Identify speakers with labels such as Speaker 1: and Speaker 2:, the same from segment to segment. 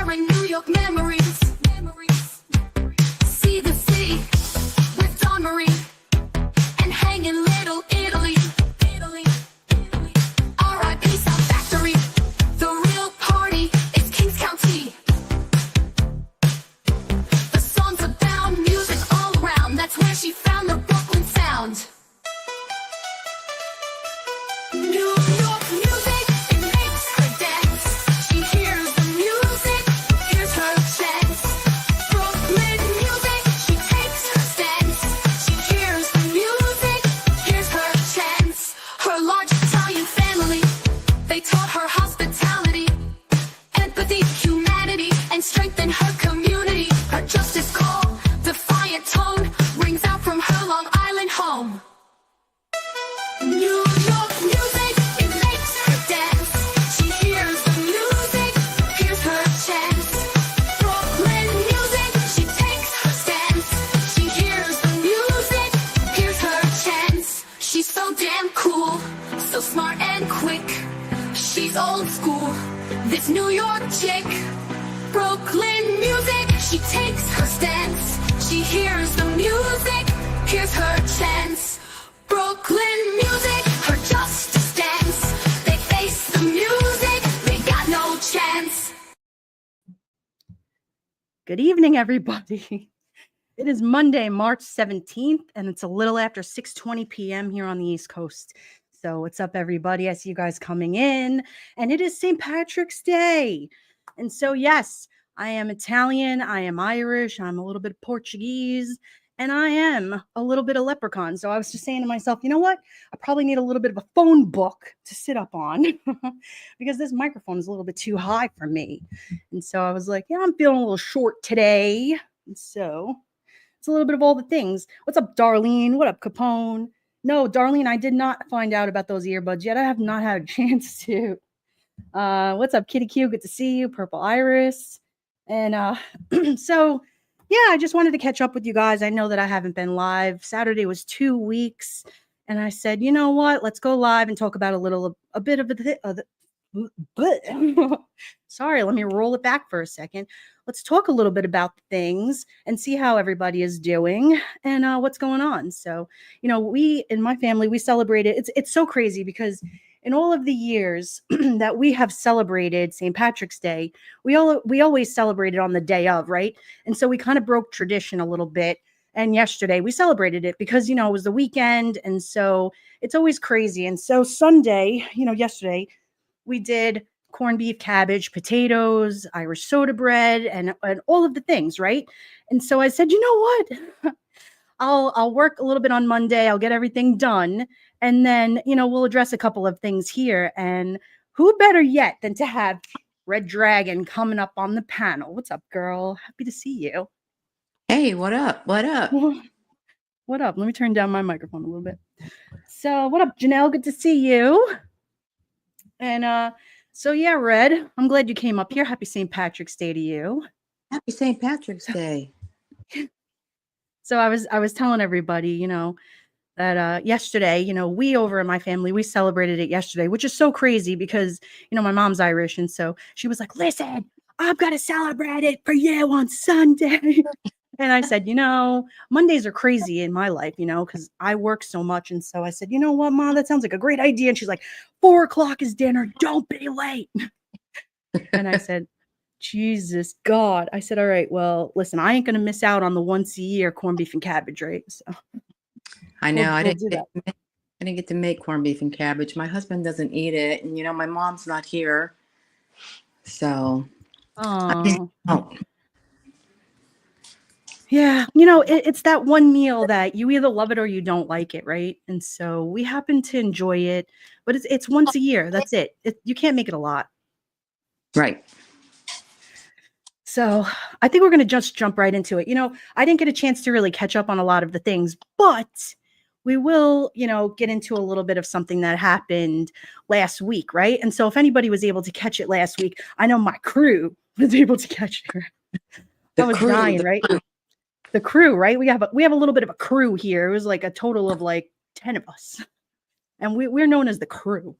Speaker 1: sharing New York memories. See the city with Dawn Marie and hang in Little Italy. R.I.P. Sound Factory. The real party is Kings County. The songs about music all around. That's where she found the Brooklyn sound. New York music, it makes her dance. She hears the music, here's her chance. Brooklyn music, she takes her stance. She hears the music, here's her chance. Her large Italian family, they taught her hospitality, empathy, humanity, and strengthened her community. Her justice call, defiant tone, rings out from her Long Island home. New York music, it makes her dance. She hears the music, here's her chance. Brooklyn music, she takes her stance. She hears the music, here's her chance. She's so damn cool, so smart and quick. She's old school, this New York chick. Brooklyn music, she takes her stance. She hears the music, here's her chance. Brooklyn music, her justice dance. They face the music, they got no chance.
Speaker 2: Good evening, everybody. It is Monday, March 17th, and it's a little after 6:20 p.m. here on the East Coast. So what's up, everybody? I see you guys coming in, and it is St. Patrick's Day. And so, yes, I am Italian, I am Irish, I'm a little bit Portuguese, and I am a little bit of leprechaun. So I was just saying to myself, you know what? I probably need a little bit of a phone book to sit up on because this microphone is a little bit too high for me. And so I was like, yeah, I'm feeling a little short today. And so it's a little bit of all the things. What's up, Darlene? What up, Capone? No, Darlene, I did not find out about those earbuds yet. I have not had a chance to. What's up, Kitty Q? Good to see you. Purple Iris. And so, yeah, I just wanted to catch up with you guys. I know that I haven't been live. Saturday was 2 weeks. And I said, you know what? Let's go live and talk about a bit of sorry, let me roll it back for a second. Let's talk a little bit about things and see how everybody is doing and what's going on. So, you know, we in my family, we celebrated. It's so crazy because in all of the years that we have celebrated St. Patrick's Day, we always celebrated on the day of, right? And so we kind of broke tradition a little bit. And yesterday we celebrated it because, you know, it was the weekend. And so it's always crazy. And so Sunday, you know, yesterday we did corned beef, cabbage, potatoes, Irish soda bread, and all of the things, right? And so I said, you know what? I'll work a little bit on Monday. I'll get everything done. And then, you know, we'll address a couple of things here. And who better yet than to have Red Dragon coming up on the panel? What's up, girl? Happy to see you.
Speaker 3: Hey, what up? What up?
Speaker 2: What up? Let me turn down my microphone a little bit. So what up, Janelle? Good to see you. And so yeah, Red, I'm glad you came up here. Happy St. Patrick's Day to you.
Speaker 3: Happy St. Patrick's Day.
Speaker 2: So I was telling everybody, you know, that yesterday, you know, we over in my family, we celebrated it yesterday, which is so crazy because, you know, my mom's Irish. And so she was like, listen, I've got to celebrate it for you on Sunday. And I said, you know, Mondays are crazy in my life, you know, because I work so much. And so I said, you know what, Mom, that sounds like a great idea. And she's like, 4:00 is dinner. Don't be late. And I said, Jesus God. I said, all right, well, listen, I ain't going to miss out on the once a year corned beef and cabbage, right? So
Speaker 3: I know. I
Speaker 2: we'll do that.
Speaker 3: didn't get to make corned beef and cabbage. My husband doesn't eat it. And, you know, my mom's not here. So.
Speaker 2: Oh. Yeah, you know, it's that one meal that you either love it or you don't like it, right? And so we happen to enjoy it, but it's once a year. That's it. You can't make it a lot.
Speaker 3: Right.
Speaker 2: So I think we're going to just jump right into it. You know, I didn't get a chance to really catch up on a lot of the things, but we will, you know, get into a little bit of something that happened last week, right? And so if anybody was able to catch it last week, I know my crew was able to catch it. I was dying, right? The crew, right? We have a little bit of a crew here. It was like a total of like 10 of us. And we're known as the crew.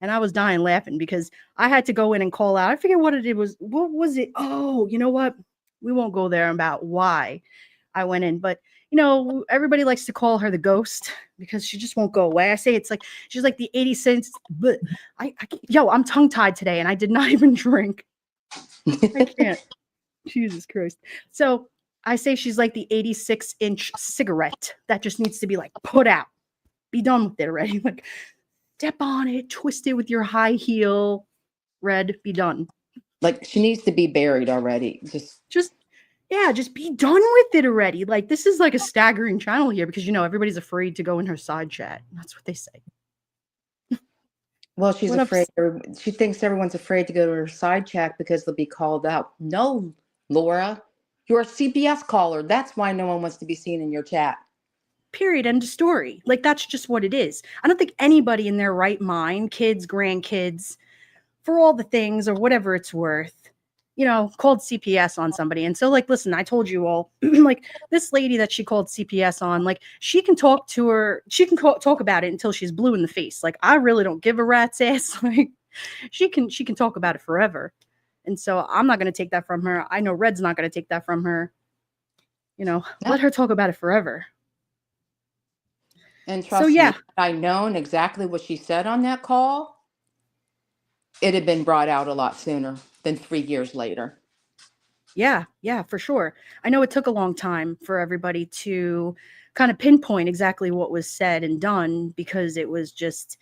Speaker 2: And I was dying laughing because I had to go in and call out. I forget what it was. What was it? Oh, you know what? We won't go there about why I went in, but everybody likes to call her the ghost because she just won't go away. I say it's like she's like the 80 cents, but I'm tongue tied today and I did not even drink. I can't. Jesus Christ. So I say she's like the 86-inch cigarette that just needs to be like put out. Be done with it already. Like step on it, twist it with your high heel, Red, be done.
Speaker 3: Like she needs to be buried already.
Speaker 2: Just be done with it already. Like this is like a staggering channel here because everybody's afraid to go in her side chat. That's what they say.
Speaker 3: Well, she's
Speaker 2: What
Speaker 3: afraid. She thinks everyone's afraid to go to her side chat because they'll be called out. No, Laura, you're a CPS caller. That's why no one wants to be seen in your chat.
Speaker 2: Period. End of story. Like that's just what it is. I don't think anybody in their right mind, kids, grandkids, for all the things or whatever it's worth, called CPS on somebody. And so, like, listen, I told you all, like, this lady that she called CPS on, like, she can talk to her, she can talk about it until she's blue in the face. Like, I really don't give a rat's ass. Like, she can talk about it forever. And so I'm not going to take that from her. I know Red's not going to take that from her. Let her talk about it forever.
Speaker 3: And trust me, if I'd known exactly what she said on that call, it had been brought out a lot sooner than 3 years later.
Speaker 2: Yeah, for sure. I know it took a long time for everybody to kind of pinpoint exactly what was said and done because it was just,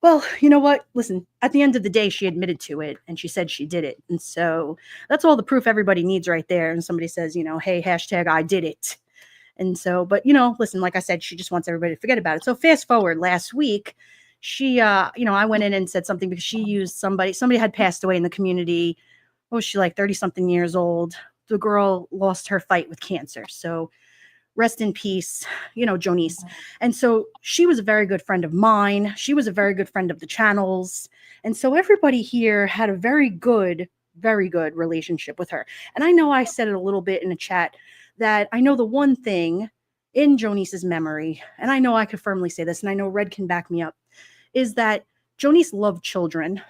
Speaker 2: well, you know what? Listen, at the end of the day, she admitted to it and she said she did it. And so that's all the proof everybody needs right there. And somebody says, hey, hashtag I did it. And so, but listen, like I said, she just wants everybody to forget about it. So fast forward last week, she, I went in and said something because she used somebody had passed away in the community. What was she, like 30 something years old? The girl lost her fight with cancer. So rest in peace, Jonice. And so she was a very good friend of mine. She was a very good friend of the channel's. And so everybody here had a very good relationship with her. And I know I said it a little bit in the chat that I know the one thing in Jonice's memory, and I know I could firmly say this, and I know Red can back me up, is that Jonice loved children.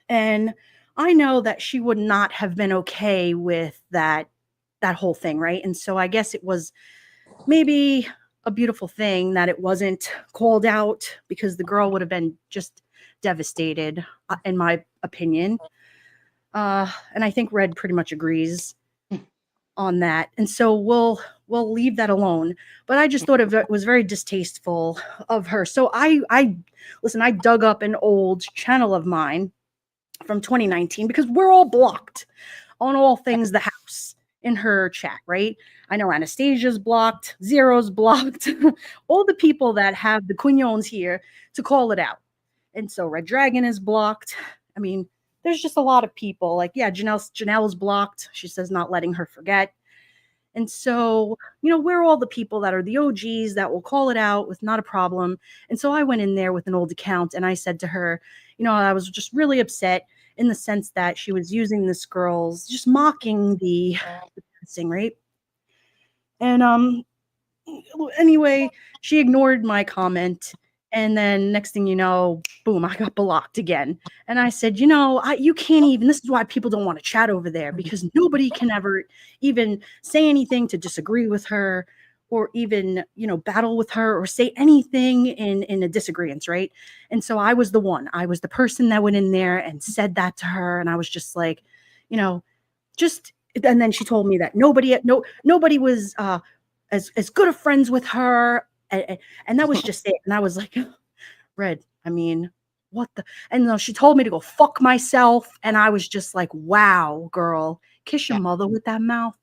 Speaker 2: And I know that she would not have been okay with that whole thing, right? And so I guess it was maybe a beautiful thing that it wasn't called out because the girl would have been just devastated, in my opinion. And I think Red pretty much agrees on that. And so we'll leave that alone. But I just thought it was very distasteful of her. So I dug up an old channel of mine from 2019 because we're all blocked on all things the house in her chat, right? I know Anastasia's blocked, Zero's blocked, all the people that have the quinones here to call it out. And so Red Dragon is blocked. I mean, there's just a lot of people like, Janelle's blocked. She says not letting her forget. And so, we're all the people that are the OGs that will call it out with not a problem. And so I went in there with an old account and I said to her, I was just really upset in the sense that she was using this girl's, just mocking the dancing, right? And anyway, she ignored my comment. And then next thing you know, boom, I got blocked again. And I said, you can't even, this is why people don't want to chat over there because nobody can ever even say anything to disagree with her or even, battle with her or say anything in a disagreement, right? And so I was the person that went in there and said that to her. And I was just like, and then she told me that nobody was as good of friends with her. And that was just it. And I was like, Red, I mean, what the? And she told me to go fuck myself. And I was just like, wow, girl, kiss your mother with that mouth.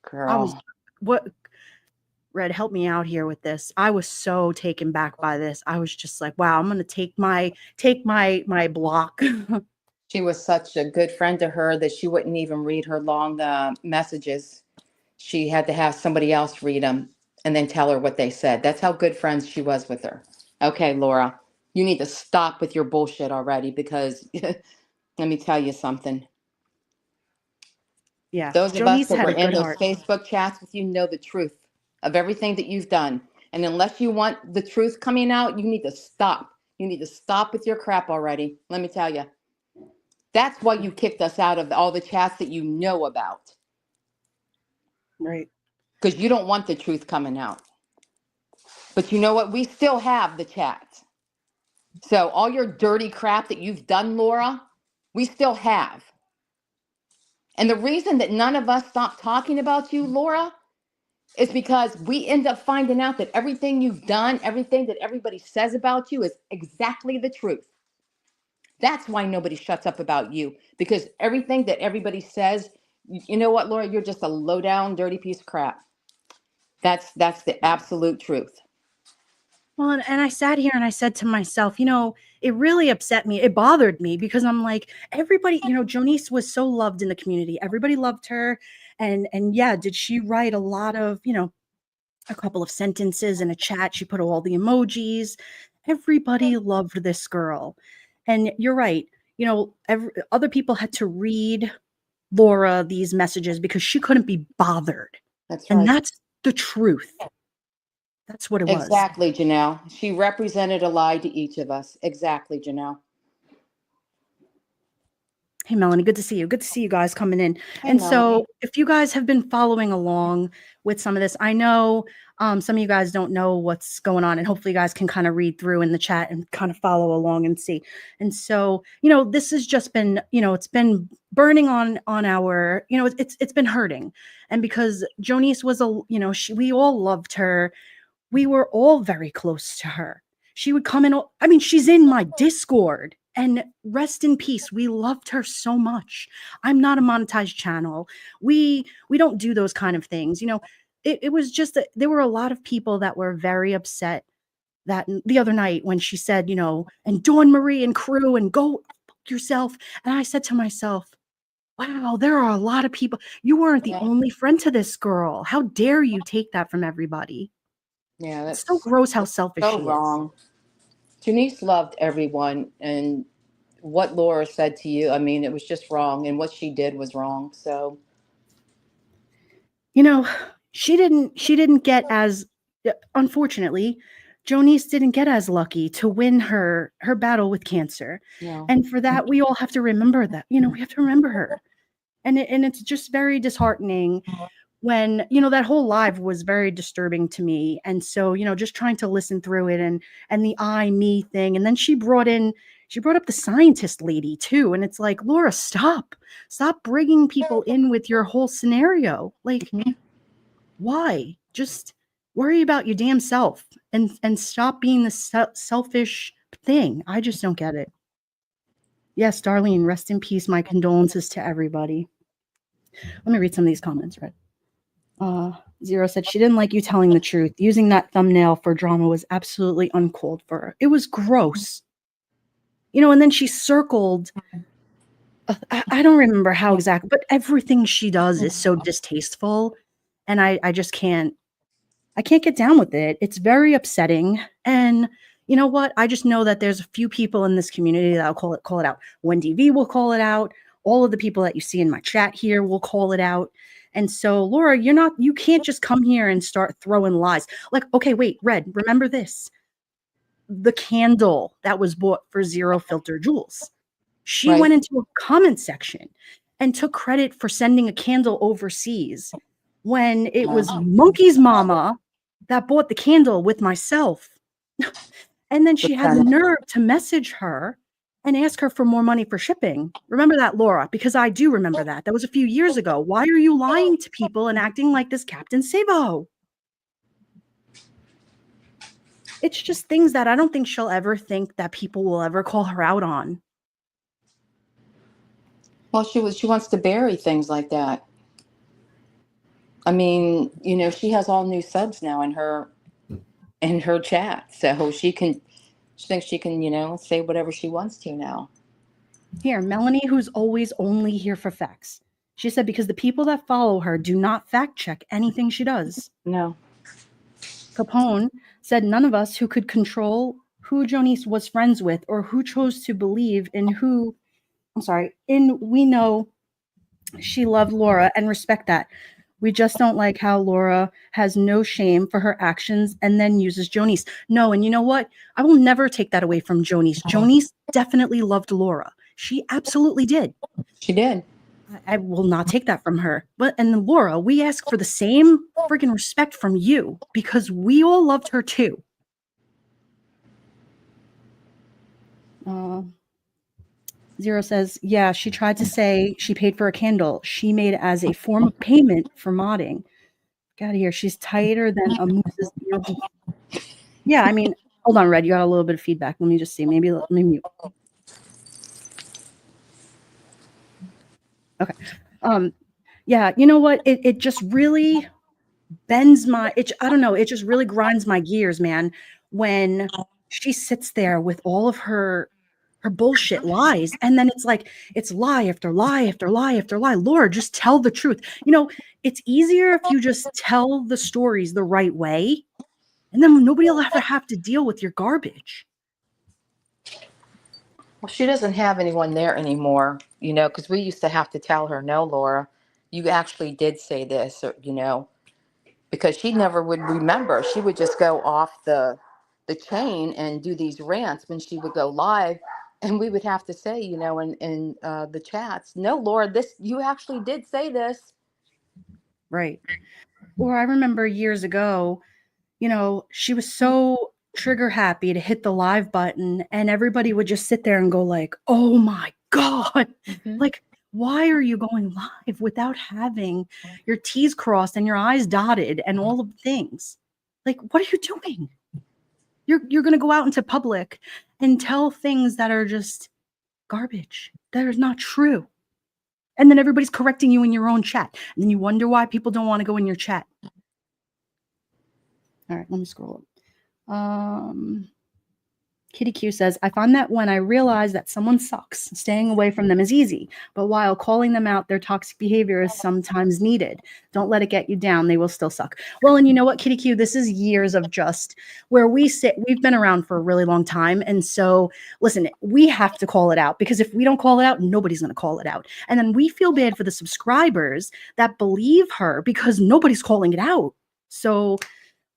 Speaker 3: Girl.
Speaker 2: Red, help me out here with this. I was so taken back by this. I was just like, wow, I'm going to take my block.
Speaker 3: She was such a good friend to her that she wouldn't even read her long messages. She had to have somebody else read them and then tell her what they said. That's how good friends she was with her. Okay, Laura, you need to stop with your bullshit already because let me tell you something.
Speaker 2: Yeah.
Speaker 3: Those of us that were in those Facebook chats with you know the truth of everything that you've done. And unless you want the truth coming out, you need to stop. You need to stop with your crap already. Let me tell you. That's why you kicked us out of all the chats that you know about.
Speaker 2: Right.
Speaker 3: Because you don't want the truth coming out. But you know what? We still have the chats. So all your dirty crap that you've done, Laura, we still have. And the reason that none of us stopped talking about you, Laura, is because we end up finding out that everything you've done, everything that everybody says about you is exactly the truth. That's why nobody shuts up about you, because everything that everybody says, you know what, Laura, you're just a low down, dirty piece of crap. That's the absolute truth.
Speaker 2: Well, and I sat here and I said to myself, it really upset me. It bothered me because I'm like, everybody, Jonice was so loved in the community. Everybody loved her. And yeah, did she write a lot of, a couple of sentences in a chat? She put all the emojis. Everybody loved this girl. And you're right. Other people had to read Laura these messages because she couldn't be bothered.
Speaker 3: That's
Speaker 2: And
Speaker 3: right.
Speaker 2: that's the truth. That's what it was.
Speaker 3: Exactly, Janelle. She represented a lie to each of us. Exactly, Janelle.
Speaker 2: Hey, Melanie, good to see you. Good to see you guys coming in.
Speaker 3: Hey,
Speaker 2: And
Speaker 3: Melanie.
Speaker 2: so if you guys have been following along with some of this, I know some of you guys don't know what's going on, and hopefully you guys can kind of read through in the chat and kind of follow along and see. And so, this has just been, it's been burning on our, it's been hurting. And because Jonice was we all loved her. We were all very close to her. She would come in. I mean, she's in my Discord. And rest in peace. We loved her so much. I'm not a monetized channel. We don't do those kind of things. It was just that there were a lot of people that were very upset that the other night when she said, and Dawn Marie and crew and go fuck yourself. And I said to myself, wow, there are a lot of people. You weren't the only friend to this girl. How dare you take that from everybody?
Speaker 3: Yeah,
Speaker 2: It's
Speaker 3: that's
Speaker 2: so gross how selfish
Speaker 3: so
Speaker 2: she is.
Speaker 3: wrong. Janice loved everyone, and what Laura said to you, I mean, it was just wrong, and what she did was wrong. So,
Speaker 2: she didn't get as, unfortunately, Jonice didn't get as lucky to win her battle with cancer.
Speaker 3: no.
Speaker 2: And for that, we all have to remember that, we have to remember her. And it's just very disheartening when, that whole live was very disturbing to me. And so, just trying to listen through it and the I, me thing. And then she brought up the scientist lady too. And it's like, Laura, stop bringing people in with your whole scenario. Like, why? Just worry about your damn self and stop being the selfish thing. I just don't get it. Yes, Darlene, rest in peace. My condolences to everybody. Let me read some of these comments, right? Zero said she didn't like you telling the truth. Using that thumbnail for drama was absolutely uncalled for. It was gross. And then she circled. I don't remember how exactly, but everything she does is so distasteful. And I just can't get down with it. It's very upsetting. And you know what? I just know that there's a few people in this community that'll call it out. Wendy V will call it out. All of the people that you see in my chat here will call it out. And so, Laura, you can't just come here and start throwing lies. Like, okay, wait, Red, remember this. The candle that was bought for Zero Filter Jewels. She
Speaker 3: Right.
Speaker 2: went into a comment section and took credit for sending a candle overseas when it was Monkey's mama that bought the candle with myself. And then she had the nerve to message her and ask her for more money for shipping. Remember that, Laura? Because I do remember that. That was a few years ago. Why are you lying to people and acting like this Captain Sabo? It's just things that I don't think she'll ever think that people will ever call her out on.
Speaker 3: Well, she wants to bury things like that. I mean, she has all new subs now in her chat, so she thinks she can, say whatever she wants to now.
Speaker 2: Here, Melanie, who's always only here for facts. She said because the people that follow her do not fact check anything she does.
Speaker 3: No.
Speaker 2: Capone said none of us who could control who Jonice was friends with or who chose to believe in we know she loved Laura and respect that. We just don't like how Laura has no shame for her actions and then uses Jonice. No, and you know what? I will never take that away from Jonice. Jonice definitely loved Laura. She absolutely did.
Speaker 3: She did.
Speaker 2: I will not take that from her. But and then Laura, we ask for the same freaking respect from you because we all loved her too. Zero says, yeah, she tried to say she paid for a candle. She made it as a form of payment for modding. Get out of here. She's tighter than a moose's ear. Yeah, I mean, hold on, Red. You got a little bit of feedback. Let me just see. Maybe let me mute. Okay. Yeah, you know what? It just really bends my I don't know, it just really grinds my gears, man, when she sits there with all of her bullshit lies, and then it's like it's lie after lie after lie after lie. Laura, just tell the truth. You know, it's easier if you just tell the stories the right way, and then nobody will ever have to deal with your garbage.
Speaker 3: Well, she doesn't have anyone there anymore, because we used to have to tell her, no, Laura, you actually did say this, or, because she never would remember. She would just go off the chain and do these rants when she would go live. And we would have to say, in the chats, no, Laura, you actually did say this.
Speaker 2: Right. Or I remember years ago, she was so trigger happy to hit the live button and everybody would just sit there and go like, oh my God, like, why are you going live without having your T's crossed and your I's dotted and all of the things? Like, what are you doing? You're going to go out into public and tell things that are just garbage, that are not true. And then everybody's correcting you in your own chat. And then you wonder why people don't want to go in your chat. All right, let me scroll up. Kitty Q says, I find that when I realize that someone sucks, staying away from them is easy. But while calling them out, their toxic behavior is sometimes needed. Don't let it get you down. They will still suck. Well, and you know what, Kitty Q, this is years of just where we sit. We've been around for a really long time. And so, listen, we have to call it out because if we don't call it out, nobody's going to call it out. And then we feel bad for the subscribers that believe her because nobody's calling it out. So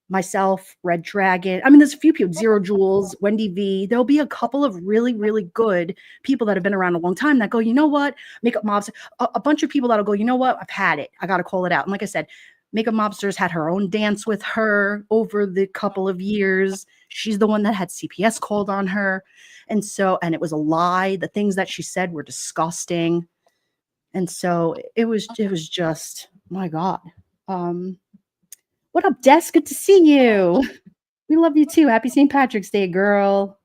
Speaker 2: myself, Red Dragon. I mean, there's a few people, Zero Jules, Wendy V. There'll be a couple of really, really good people that have been around a long time that go, you know what? Makeup Mobster, a bunch of people that'll go, you know what? I've had it. I got to call it out. And like I said, Makeup Mobsters had her own dance with her over the couple of years. She's the one that had CPS called on her. And it was a lie. The things that she said were disgusting. And so it was just, my God. What up, Des? Good to see you. We love you too. Happy St. Patrick's Day, girl.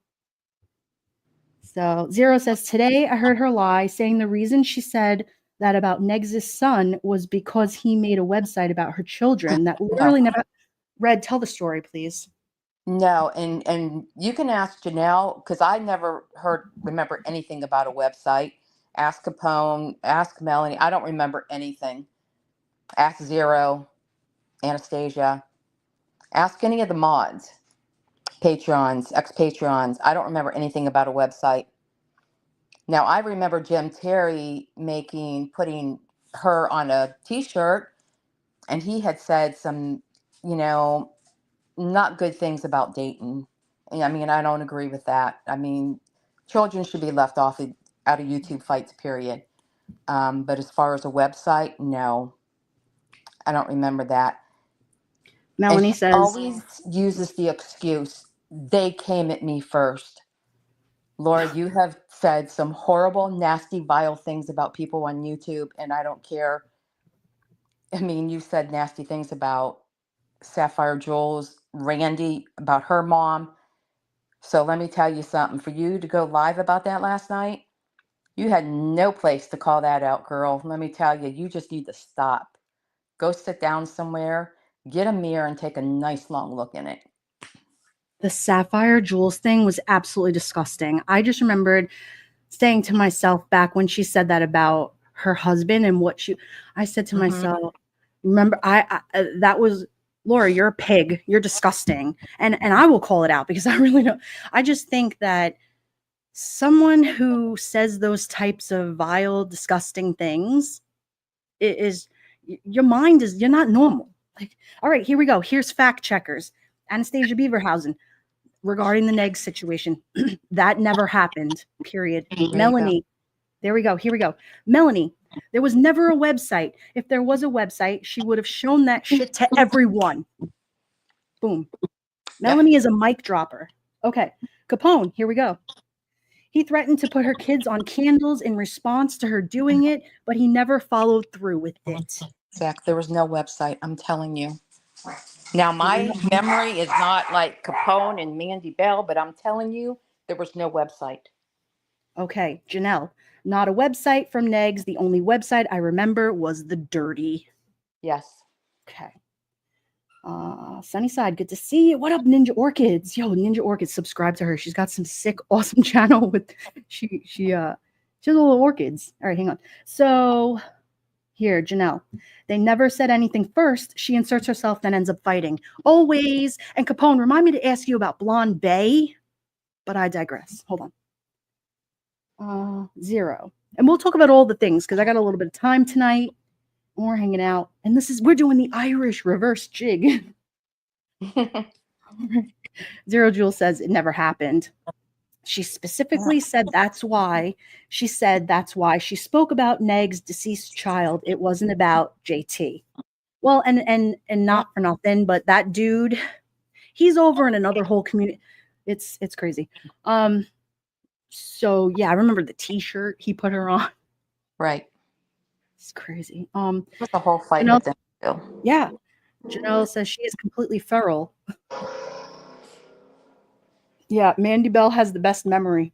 Speaker 2: So Zero says, today I heard her lie, saying the reason she said that about Negs' son was because he made a website about her children that literally never. Red, tell the story, please.
Speaker 3: No, and you can ask Janelle, because I never remember anything about a website. Ask Capone, ask Melanie. I don't remember anything. Ask Zero, Anastasia. Ask any of the mods, patrons, ex-patrons. I don't remember anything about a website. Now, I remember Jim Terry putting her on a t-shirt, and he had said some, not good things about Dayton. I mean, I don't agree with that. I mean, children should be left out of YouTube fights, period. But as far as a website, no, I don't remember that.
Speaker 2: Melanie
Speaker 3: and she
Speaker 2: says,
Speaker 3: always uses the excuse, they came at me first. Laura, you have said some horrible, nasty, vile things about people on YouTube, and I don't care. I mean, you said nasty things about Sapphire Jules, Randy, about her mom. So let me tell you something. For you to go live about that last night, you had no place to call that out, girl. Let me tell you, you just need to stop. Go sit down somewhere, get a mirror, and take a nice long look in it.
Speaker 2: the Sapphire Jules thing was absolutely disgusting. I just remembered saying to myself back when she said that about her husband and I said to myself, remember, that was, Laura, you're a pig. You're disgusting. And I will call it out because I really don't. I just think that someone who says those types of vile, disgusting things is, Your mind you're not normal. Like, all right, here we go. Here's fact checkers. Anastasia Beaverhausen regarding the Neg situation. That never happened, period.
Speaker 3: There you go.
Speaker 2: Melanie, there we go. Here we go. Melanie, there was never a website. If there was a website, she would have shown that shit to everyone. Boom. Melanie is a mic dropper. Okay. Capone, here we go. He threatened to put her kids on candles in response to her doing it, but he never followed through with it.
Speaker 3: Zach, there was no website. I'm telling you. Now, my memory is not like Capone and Mandy Bell, but I'm telling you, there was no website.
Speaker 2: Okay, Janelle, not a website from Negs. The only website I remember was The Dirty.
Speaker 3: Yes.
Speaker 2: Okay. Sunnyside, good to see you. What up, Ninja Orchids? Yo, Ninja Orchids, subscribe to her. She's got some sick, awesome channel with she has little orchids. All right, hang on. So here, Janelle. They never said anything first. She inserts herself, then ends up fighting. Always. And Capone, remind me to ask you about Blonde Bay, but I digress. Hold on. 0. And we'll talk about all the things because I got a little bit of time tonight. We're hanging out. And we're doing the Irish reverse jig. 0 Jewel says it never happened. She specifically said that's why. She said that's why she spoke about Neg's deceased child. It wasn't about JT. Well, and not for nothing, but that dude, he's over in another whole community. It's crazy. So yeah, I remember the t-shirt he put her on.
Speaker 3: Right.
Speaker 2: It's crazy.
Speaker 3: There's a whole fight
Speaker 2: Janelle,
Speaker 3: with them too.
Speaker 2: yeah. Janelle says she is completely feral. Yeah, Mandy Bell has the best memory.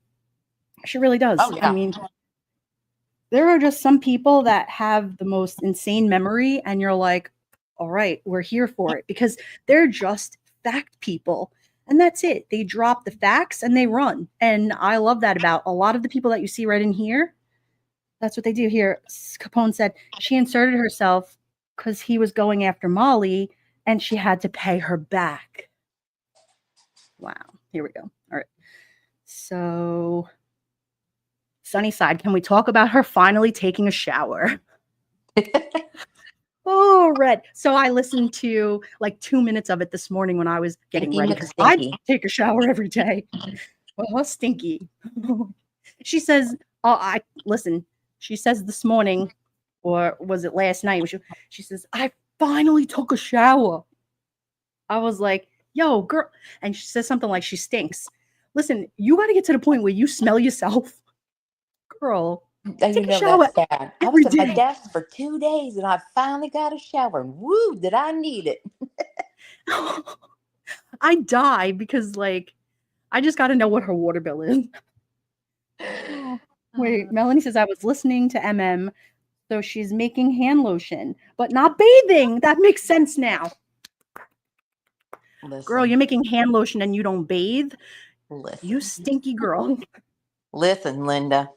Speaker 2: She really does.
Speaker 3: Oh, yeah.
Speaker 2: I mean, there are just some people that have the most insane memory, and you're like, all right, we're here for it because they're just fact people. And that's it. They drop the facts and they run. And I love that about a lot of the people that you see right in here. That's what they do here. Capone said she inserted herself because he was going after Molly and she had to pay her back. Wow. Here we go. All right. So, Sunnyside, can we talk about her finally taking a shower? Oh, Red. So I listened to like 2 minutes of it this morning when I was getting
Speaker 3: Stinky
Speaker 2: ready
Speaker 3: McStinky.
Speaker 2: because I take a shower every day. Well, stinky. She says, "Oh, listen." She says this morning, or was it last night? She says, "I finally took a shower." I was like, "Yo, girl," and she says something like she stinks. Listen, you got to get to the point where you smell yourself, girl.
Speaker 3: And
Speaker 2: Take a shower
Speaker 3: that's bad. I
Speaker 2: every
Speaker 3: was at my
Speaker 2: day.
Speaker 3: desk for 2 days and I finally got a shower. And woo, did I need it?
Speaker 2: I die because like I just got to know what her water bill is. Wait, Melanie says I was listening to MM, so she's making hand lotion, but not bathing. That makes sense now.
Speaker 3: Listen,
Speaker 2: Girl, you're making hand lotion and you don't bathe.
Speaker 3: listen,
Speaker 2: You stinky girl.
Speaker 3: listen, Linda.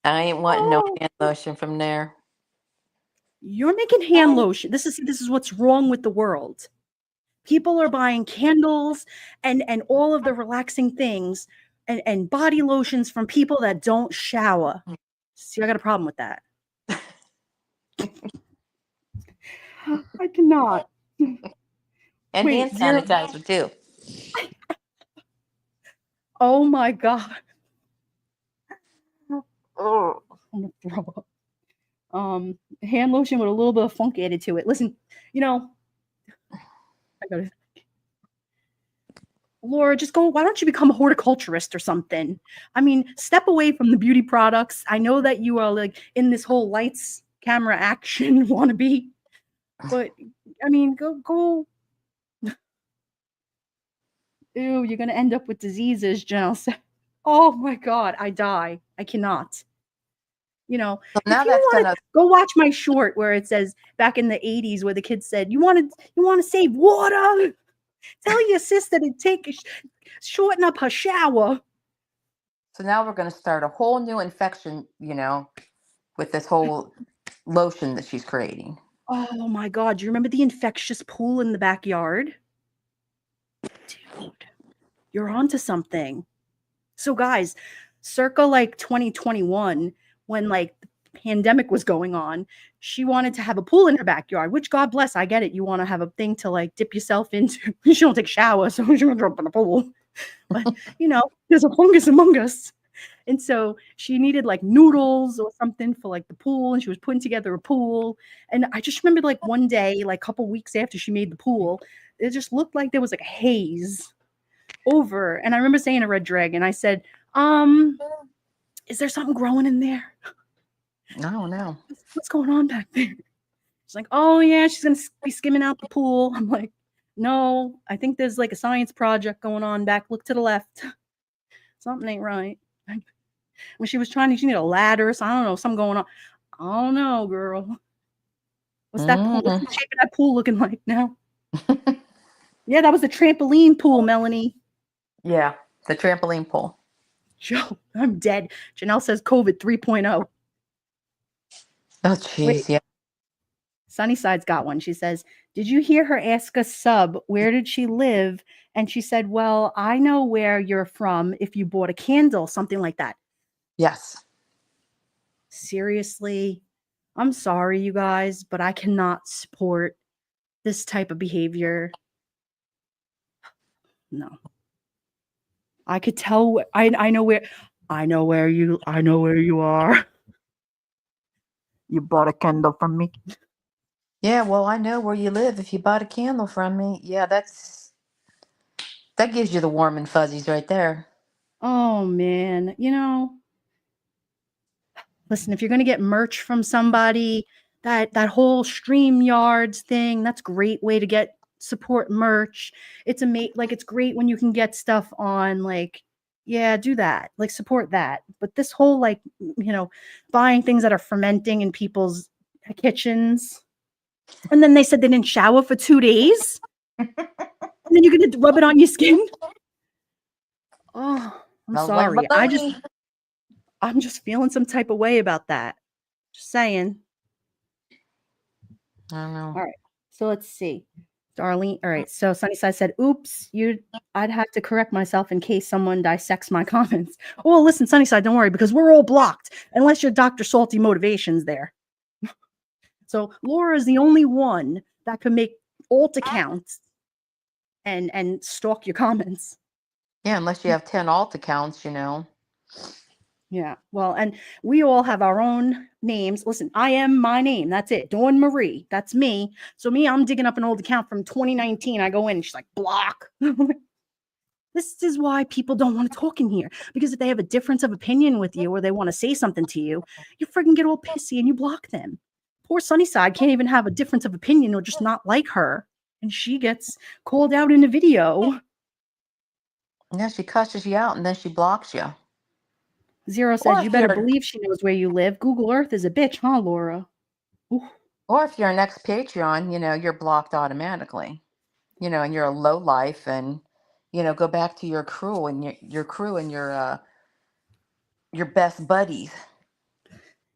Speaker 3: I ain't wanting no hand lotion from there.
Speaker 2: You're making hand lotion. This is what's wrong with the world. People are buying candles and all of the relaxing things and body lotions from people that don't shower. See, I got a problem with that. I cannot.
Speaker 3: And
Speaker 2: Wait,
Speaker 3: hand
Speaker 2: zero-
Speaker 3: sanitizer too.
Speaker 2: Oh my God. Oh, I'm gonna throw up. Hand lotion with a little bit of funk added to it. Listen, I gotta. Laura, just go. Why don't you become a horticulturist or something? I mean, step away from the beauty products. I know that you are like in this whole lights, camera, action wannabe, but I mean, go. Ew, you're gonna end up with diseases, Janelle said. Oh my God, I die. I cannot.
Speaker 3: So
Speaker 2: If
Speaker 3: now
Speaker 2: you
Speaker 3: that's
Speaker 2: want
Speaker 3: gonna
Speaker 2: to go watch my short where it says back in the 80s where the kid said, you want to save water? Tell your sister to shorten up her shower.
Speaker 3: so now we're gonna start a whole new infection, with this whole lotion that she's creating.
Speaker 2: Oh my God. Do you remember the infectious pool in the backyard? Dude, you're onto something. So guys, circa like 2021, when like pandemic was going on, she wanted to have a pool in her backyard, which God bless, I get it. You want to have a thing to like dip yourself into. She don't take showers, so she's gonna jump in the pool. But there's a fungus among us. And so she needed like noodles or something for like the pool, and she was putting together a pool. And I just remembered like one day, like a couple weeks after she made the pool, it just looked like there was like a haze over. And I remember saying to Red Dragon, I said, is there something growing in there?
Speaker 3: No, no.
Speaker 2: What's going on back there? She's like, oh yeah, she's gonna be skimming out the pool. I'm like, no, I think there's like a science project going on back. Look to the left. Something ain't right. When she was trying to, she needed a ladder, so I don't know, something going on. I don't know, girl. What's that pool? What's the shape of that pool looking like now? Yeah, that was the trampoline pool, Melanie.
Speaker 3: Yeah, the trampoline pool.
Speaker 2: Joe, I'm dead. Janelle says COVID 3.0.
Speaker 3: Oh, jeez,
Speaker 2: Wait.
Speaker 3: yeah.
Speaker 2: Sunnyside's got one. She says, did you hear her ask a sub, where did she live? And she said, well, I know where you're from if you bought a candle, something like that.
Speaker 3: Yes.
Speaker 2: Seriously, I'm sorry, you guys, but I cannot support this type of behavior. No. I could tell, I know where you are. You bought a candle from me.
Speaker 3: Yeah, well, I know where you live if you bought a candle from me. Yeah, that gives you the warm and fuzzies right there.
Speaker 2: Oh man, listen, if you're going to get merch from somebody, that whole StreamYards thing, that's a great way to get support merch. It's it's great when you can get stuff on do that. Like support that. But this whole buying things that are fermenting in people's kitchens. And then they said they didn't shower for 2 days. And then you're going to rub it on your skin. Oh, I'm sorry. I'm just feeling some type of way about that. Just saying.
Speaker 3: I don't know.
Speaker 2: All right. So let's see. Darlene. All right. So Sunnyside said, oops, I'd have to correct myself in case someone dissects my comments. Oh, listen, Sunnyside, don't worry, because we're all blocked unless your Dr. Salty Motivation's there. So Laura is the only one that can make alt accounts and stalk your comments.
Speaker 3: Yeah, unless you have 10 alt accounts,
Speaker 2: Yeah. Well, and we all have our own names. Listen, I am my name. That's it. Dawn Marie. That's me. So I'm digging up an old account from 2019. I go in and she's like, block. This is why people don't want to talk in here. Because if they have a difference of opinion with you or they want to say something to you, you freaking get all pissy and you block them. Poor Sunnyside can't even have a difference of opinion or just not like her. And she gets called out in a video.
Speaker 3: Yeah, she cusses you out and then she blocks you.
Speaker 2: Zero says, you better believe she knows where you live. Google Earth is a bitch, huh, Laura? Ooh.
Speaker 3: Or if you're an ex-Patreon, you're blocked automatically. And you're a low life and, go back to your crew and your crew and your best buddies.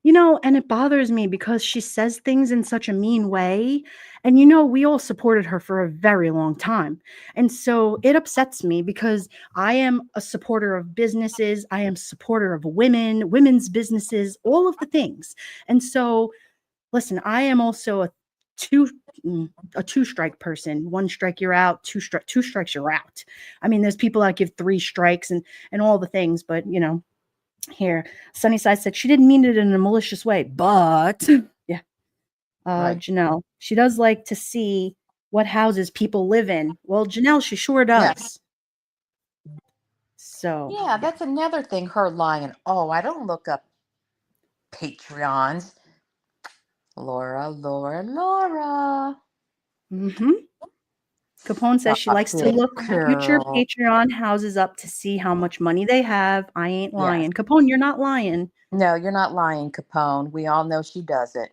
Speaker 2: And it bothers me because she says things in such a mean way. And, we all supported her for a very long time. And so it upsets me because I am a supporter of businesses. I am a supporter of women's businesses, all of the things. And so, listen, I am also a two-strike person. 1 strike, you're out. 2 strikes, you're out. I mean, there's people that give 3 strikes and all the things, but, here, Sunnyside said she didn't mean it in a malicious way, but yeah.
Speaker 3: Right.
Speaker 2: Janelle, she does like to see what houses people live in. Well, Janelle, she sure does.
Speaker 3: Yes.
Speaker 2: So
Speaker 3: yeah, that's another thing. Her lying. Oh, I don't look up Patreons. Laura.
Speaker 2: Mm-hmm. Capone says she likes to look future Patreon houses up to see how much money they have. I ain't lying. Yes. Capone, you're not lying.
Speaker 3: No, you're not lying, Capone. We all know she does it.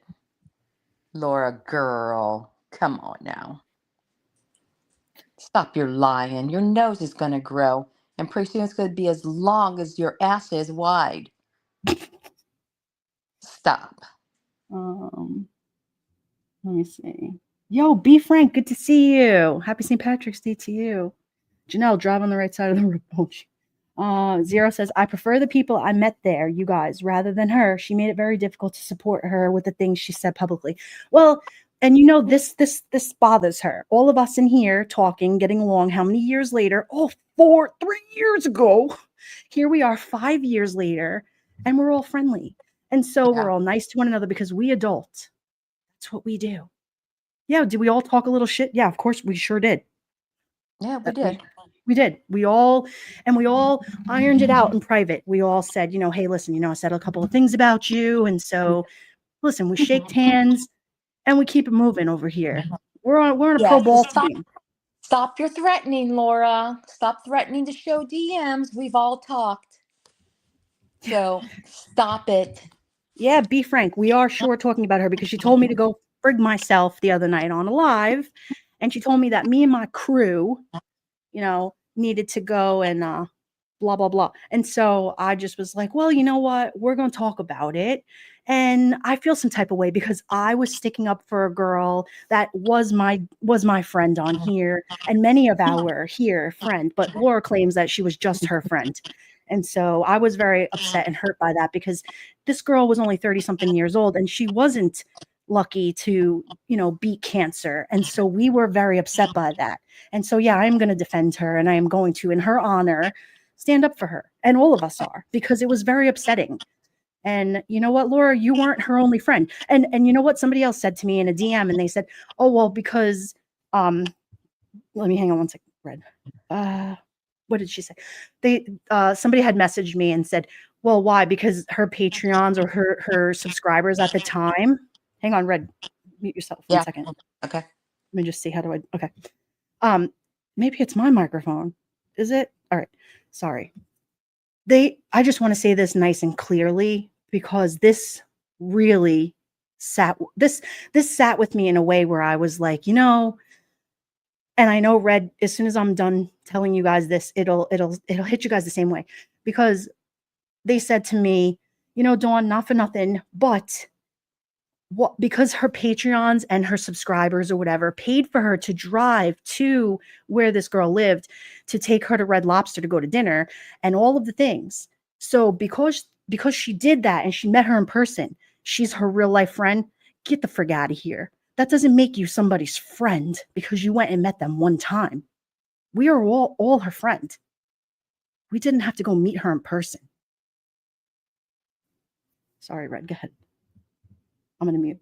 Speaker 3: Laura, girl, come on now. Stop your lying. Your nose is going to grow. And pretty soon it's going to be as long as your ass is wide. Stop.
Speaker 2: Let me see. Yo, B. Frank, good to see you. Happy St. Patrick's Day to you. Janelle, drive on the right side of the road. Zero says, I prefer the people I met there, you guys, rather than her. She made it very difficult to support her with the things she said publicly. Well, and this bothers her. All of us in here talking, getting along. How many years later? Oh, 3 years ago. Here we are 5 years later, and we're all friendly. And so
Speaker 3: Yeah.
Speaker 2: we're all nice to one another because we adult. That's what we do. Yeah, did we all talk a little shit? Yeah, of course we sure did.
Speaker 3: Yeah, we did.
Speaker 2: We did. We all ironed it out in private. We all said, hey, listen, I said a couple of things about you. And so listen, we shaked hands and we keep it moving over here. We're on a pro
Speaker 3: Yes,
Speaker 2: ball
Speaker 3: stop.
Speaker 2: team.
Speaker 3: Stop your threatening, Laura. Stop threatening to show DMs. We've all talked. So stop it.
Speaker 2: Yeah, be frank. We are sure talking about her because she told me to go frig myself the other night on a live. And she told me that me and my crew, needed to go and blah, blah, blah. And so I just was like, well, you know what? We're going to talk about it. And I feel some type of way because I was sticking up for a girl that was my friend on here and many of our here friend, but Laura claims that she was just her friend. And so I was very upset and hurt by that because this girl was only 30 something years old and she wasn't lucky to, beat cancer. And so we were very upset by that. And so, yeah, I'm going to defend her and I am going to, in her honor, stand up for her. And all of us are, because it was very upsetting. And you know what, Laura, you weren't her only friend. And you know what, somebody else said to me in a DM and they said, oh, well, because, let me hang on one second, Red. What did she say? Somebody had messaged me and said, well, why? Because her Patreons or her subscribers at the time, hang on, Red, mute yourself 1 second.
Speaker 3: Okay.
Speaker 2: Let me just see. Okay. Maybe it's my microphone. Is it? All right. Sorry. I just want to say this nice and clearly because this really sat with me in a way where I was like, and I know, Red, as soon as I'm done telling you guys this, it'll hit you guys the same way because they said to me, Dawn, not for nothing, but because her Patreons and her subscribers or whatever paid for her to drive to where this girl lived to take her to Red Lobster to go to dinner and all of the things. So because she did that and she met her in person, she's her real life friend. Get the frig out of here. That doesn't make you somebody's friend because you went and met them one time. We are all her friend. We didn't have to go meet her in person. Sorry, Red, go ahead. I'm going to mute.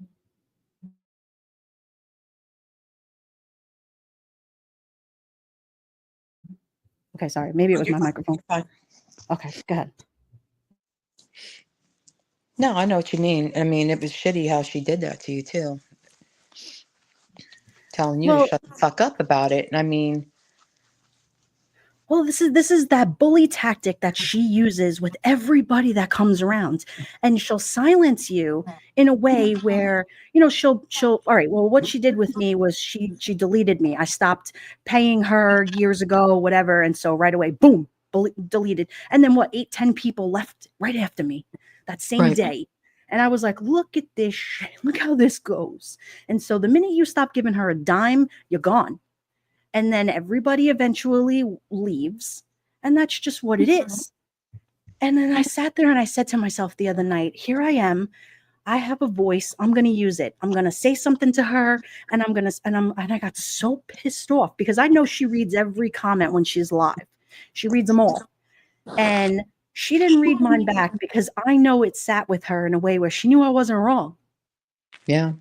Speaker 2: Okay, sorry. Maybe it was my microphone. Okay, go ahead.
Speaker 3: No, I know what you mean. I mean, it was shitty how she did that to you too. Telling you to shut the fuck up about it. And I mean,
Speaker 2: well, this is that bully tactic that she uses with everybody that comes around, and she'll silence you in a way where she'll all right. Well, what she did with me was she deleted me. I stopped paying her years ago, whatever, and so right away, boom, deleted. And then 8-10 people left right after me that same day. And I was like, look at this shit. Look how this goes. And so the minute you stop giving her a dime, you're gone. And then everybody eventually leaves. And that's just what it is. And then I sat there and I said to myself the other night, here I am. I have a voice. I'm going to use it. I'm going to say something to her. And I got so pissed off because I know she reads every comment when she's live. She reads them all. And she didn't read mine back because I know it sat with her in a way where she knew I wasn't wrong.
Speaker 3: Yeah.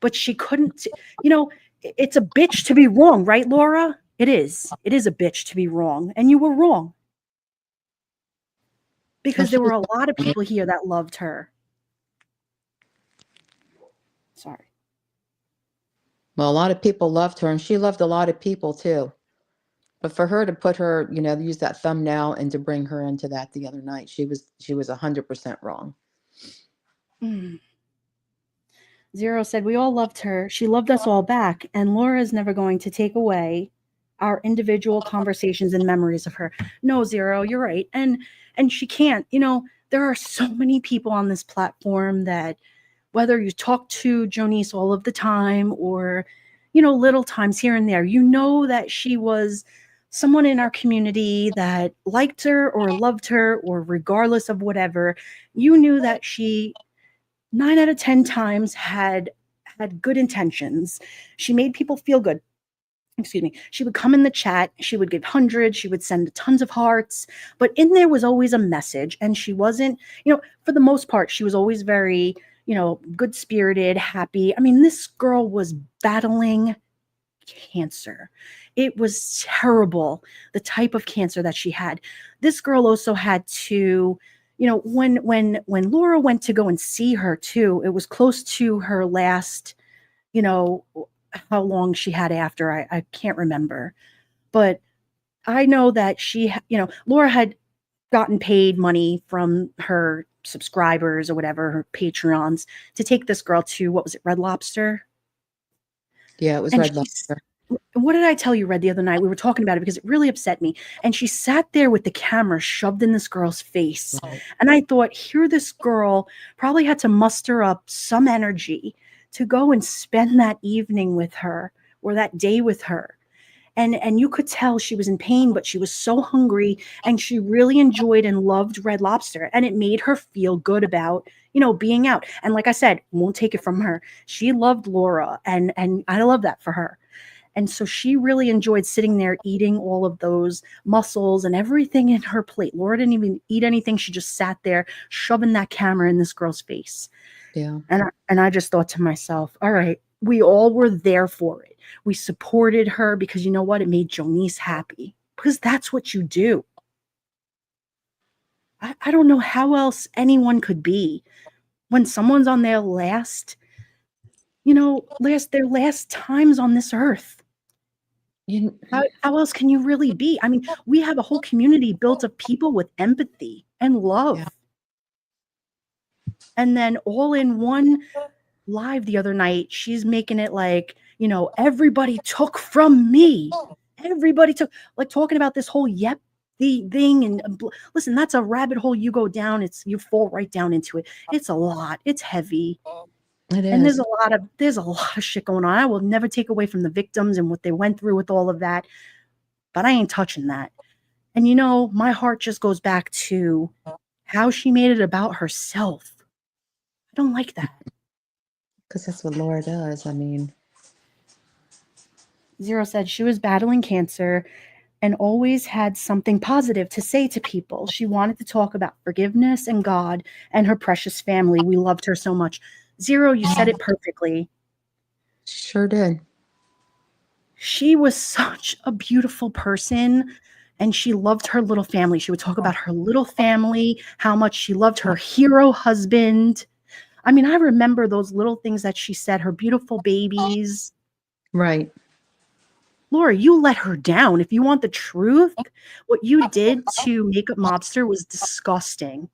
Speaker 2: But she couldn't, it's a bitch to be wrong, right, Laura? It is. It is a bitch to be wrong. And you were wrong. Because there were a lot of people here that loved her. Sorry.
Speaker 3: Well, a lot of people loved her and she loved a lot of people too. But for her to put her, use that thumbnail and to bring her into that the other night, she was 100% wrong.
Speaker 2: Zero said, we all loved her. She loved us all back. And Laura is never going to take away our individual conversations and memories of her. No, Zero, you're right. And she can't. There are so many people on this platform that whether you talk to Jonice all of the time or, little times here and there, that she was someone in our community that liked her or loved her, or regardless of whatever, you knew that she 9 out of 10 times had good intentions. She made people feel good. Excuse me. She would come in the chat, she would give hundreds, she would send tons of hearts, but in there was always a message, and she wasn't, for the most part, she was always very, good spirited, happy. I mean, this girl was battling cancer. It was terrible, the type of cancer that she had. This girl also had to, when Laura went to go and see her too, it was close to her last, how long she had after, I can't remember. But I know that Laura had gotten paid money from her subscribers or whatever, her Patreons, to take this girl to, what was it, Red Lobster?
Speaker 3: Yeah, it was
Speaker 2: And
Speaker 3: Red Lobster.
Speaker 2: what did I tell you, Red, the other night? We were talking about it because it really upset me. And she sat there with the camera shoved in this girl's face.
Speaker 3: Right.
Speaker 2: And I thought, here this girl probably had to muster up some energy to go and spend that evening with her, or that day with her. And you could tell she was in pain, but she was so hungry, and she really enjoyed and loved Red Lobster. And it made her feel good about, being out. And like I said, won't take it from her. She loved Laura, and I love that for her. And so she really enjoyed sitting there eating all of those mussels and everything in her plate. Laura didn't even eat anything. She just sat there shoving that camera in this girl's face.
Speaker 3: Yeah.
Speaker 2: And I just thought to myself, all right, we all were there for it. We supported her because you know what? It made Jonice happy, because that's what you do. I don't know how else anyone could be when someone's on their last times on this earth.
Speaker 3: You,
Speaker 2: How else can you really be? I mean, we have a whole community built of people with empathy and love.
Speaker 3: Yeah.
Speaker 2: And then all in one live the other night, she's making it like, everybody took from me. Everybody took, like, talking about this whole the thing. And listen, that's a rabbit hole you go down. You fall right down into it. It's a lot. It's heavy.
Speaker 3: it
Speaker 2: And
Speaker 3: is.
Speaker 2: there's a lot of shit going on. I will never take away from the victims and what they went through with all of that, but I ain't touching that. And my heart just goes back to how she made it about herself. I don't like that.
Speaker 3: Because that's what Laura does. I mean,
Speaker 2: Zero said she was battling cancer and always had something positive to say to people. She wanted to talk about forgiveness and God and her precious family. We loved her so much. Zero, you said it perfectly.
Speaker 3: sure did.
Speaker 2: She was such a beautiful person, and she loved her little family. She would talk about her little family, how much she loved her hero husband. I mean, I remember those little things that she said, her beautiful babies.
Speaker 3: Right.
Speaker 2: Laura, you let her down. If you want the truth, what you did to Makeup Mobster was disgusting.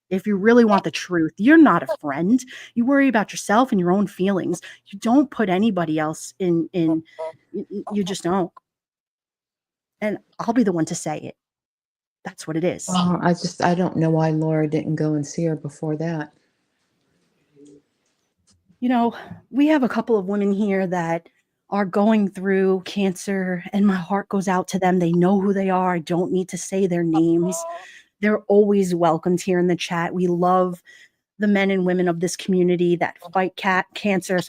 Speaker 2: If you really want the truth, you're not a friend. You worry about yourself and your own feelings. You don't put anybody else in you just don't. And I'll be the one to say it. That's what it is.
Speaker 3: I don't know why Laura didn't go and see her before that.
Speaker 2: We have a couple of women here that are going through cancer, and my heart goes out to them. They know who they are. I don't need to say their names. They're always welcomed here in the chat. We love the men and women of this community that fight cancer,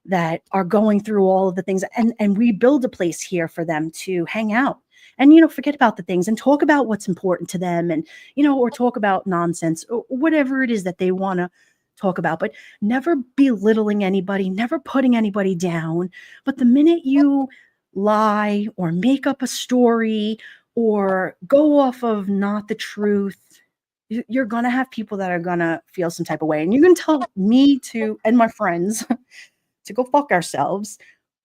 Speaker 2: that are going through all of the things. And we build a place here for them to hang out and, forget about the things and talk about what's important to them, and, or talk about nonsense or whatever it is that they want to talk about, but never belittling anybody, never putting anybody down. But the minute you lie or make up a story or go off of not the truth, you're going to have people that are going to feel some type of way. And you can tell me and my friends to go fuck ourselves.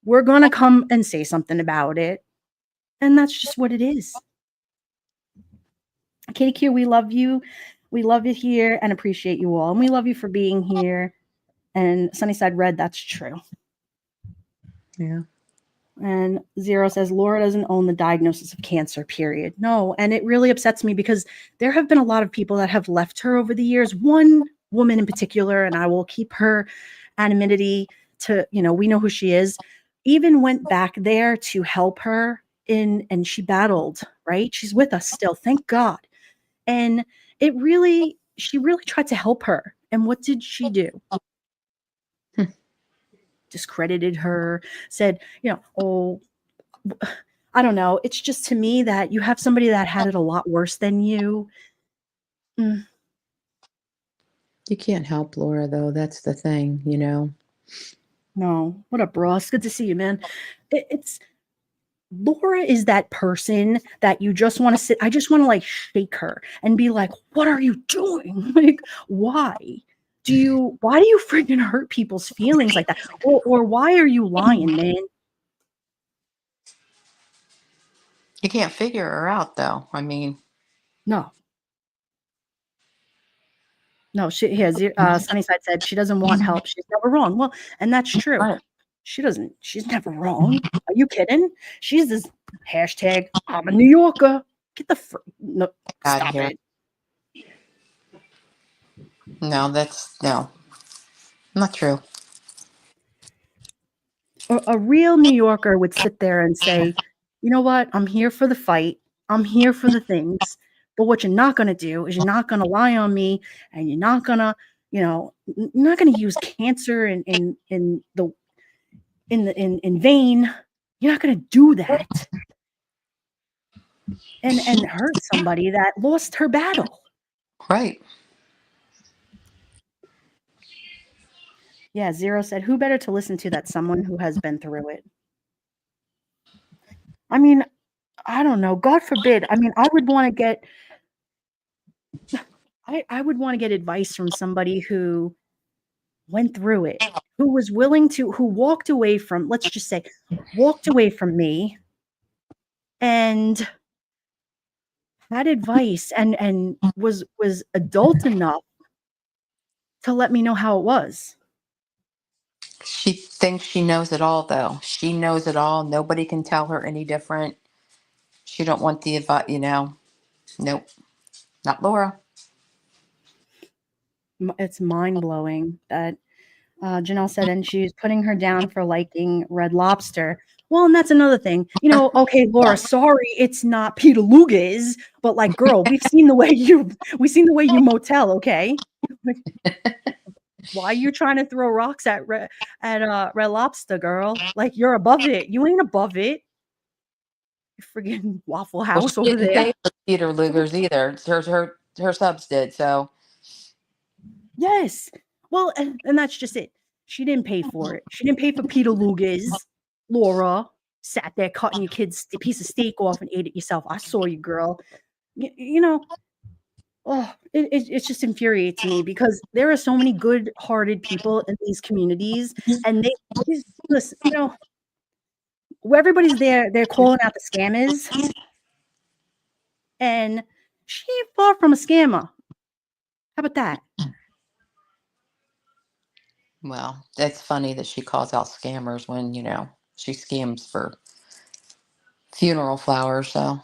Speaker 2: We're going to come and say something about it. And that's just what it is. Katie Q, we love you. We love it here and appreciate you all. And we love you for being here. And Sunnyside Red, that's true.
Speaker 3: Yeah.
Speaker 2: And Zero says, Laura doesn't own the diagnosis of cancer, period. No, and it really upsets me because there have been a lot of people that have left her over the years. One woman in particular, and I will keep her anonymity to, we know who she is. even went back there to help her in, and she battled, right? She's with us still, thank God. And she really tried to help her. And what did she do?
Speaker 3: Hmm.
Speaker 2: Discredited her, said, oh, I don't know. It's just to me that you have somebody that had it a lot worse than you. Mm,
Speaker 3: You can't help Laura, though. That's the thing,
Speaker 2: no, what up, Ross? Good to see you, man. It's Laura is that person that you just want to sit. I just want to like shake her and be like, "What are you doing? Like, why? Why do you freaking hurt people's feelings like that? Or why are you lying, man?"
Speaker 3: You can't figure her out, though. I mean,
Speaker 2: No, no. Sunnyside said she doesn't want help. She's never wrong. Well, and that's true.
Speaker 3: right.
Speaker 2: She doesn't. She's never wrong. Are you kidding? She's this hashtag. I'm a New Yorker. Get the no.
Speaker 3: Outta
Speaker 2: Stop
Speaker 3: here.
Speaker 2: it.
Speaker 3: No, not true.
Speaker 2: A real New Yorker would sit there and say, you know what? I'm here for the fight. I'm here for the things. But what you're not going to do is you're not going to lie on me, and you're not going to, you're not going to use cancer in vain. You're not going to do that and hurt somebody that lost her battle.
Speaker 3: Right.
Speaker 2: Yeah, Zero said, who better to listen to that someone who has been through it? I mean, I don't know. God forbid. I mean, I would want to get advice from somebody who went through it, who was willing to, who walked away from, let's just say, walked away from me and had advice and was adult enough to let me know how it was.
Speaker 3: She thinks she knows it all, though. She knows it all. Nobody can tell her any different. She don't want the advice, Nope. Not Laura.
Speaker 2: It's mind-blowing that Janelle said, and she's putting her down for liking Red Lobster. Well, and that's another thing. Okay, Laura, sorry, it's not Peter Luger's, but like, girl, we've seen the way you motel, okay? Why are you trying to throw rocks at Red Lobster, girl? Like, you're above it. You ain't above it. You friggin' Waffle House
Speaker 3: She
Speaker 2: over
Speaker 3: didn't
Speaker 2: there.
Speaker 3: pay for Peter Luger's either. Her subs did. So
Speaker 2: Yes. Well, and that's just it. She didn't pay for it. She didn't pay for Peter Luger's. Laura sat there cutting your kid's piece of steak off and ate it yourself. I saw you, girl. It just infuriates me because there are so many good-hearted people in these communities, and they listen. Where everybody's there, they're calling out the scammers, and she ain't far from a scammer. How about that?
Speaker 3: well, it's funny that she calls out scammers when, she scams for funeral flowers. So